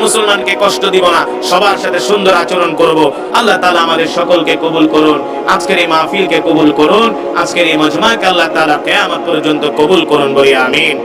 মুসলমানকে কষ্ট দিব না, সবার সাথে সুন্দর আচরণ করব। আল্লাহ তাআলা আমাদের সকলকে কবুল করুন। আজকের এই মাহফিলকে কবুল করুন। আজকের এই মজমাকে আল্লাহ তাআলা কিয়ামত পর্যন্ত কবুল করুন বলি আমিন।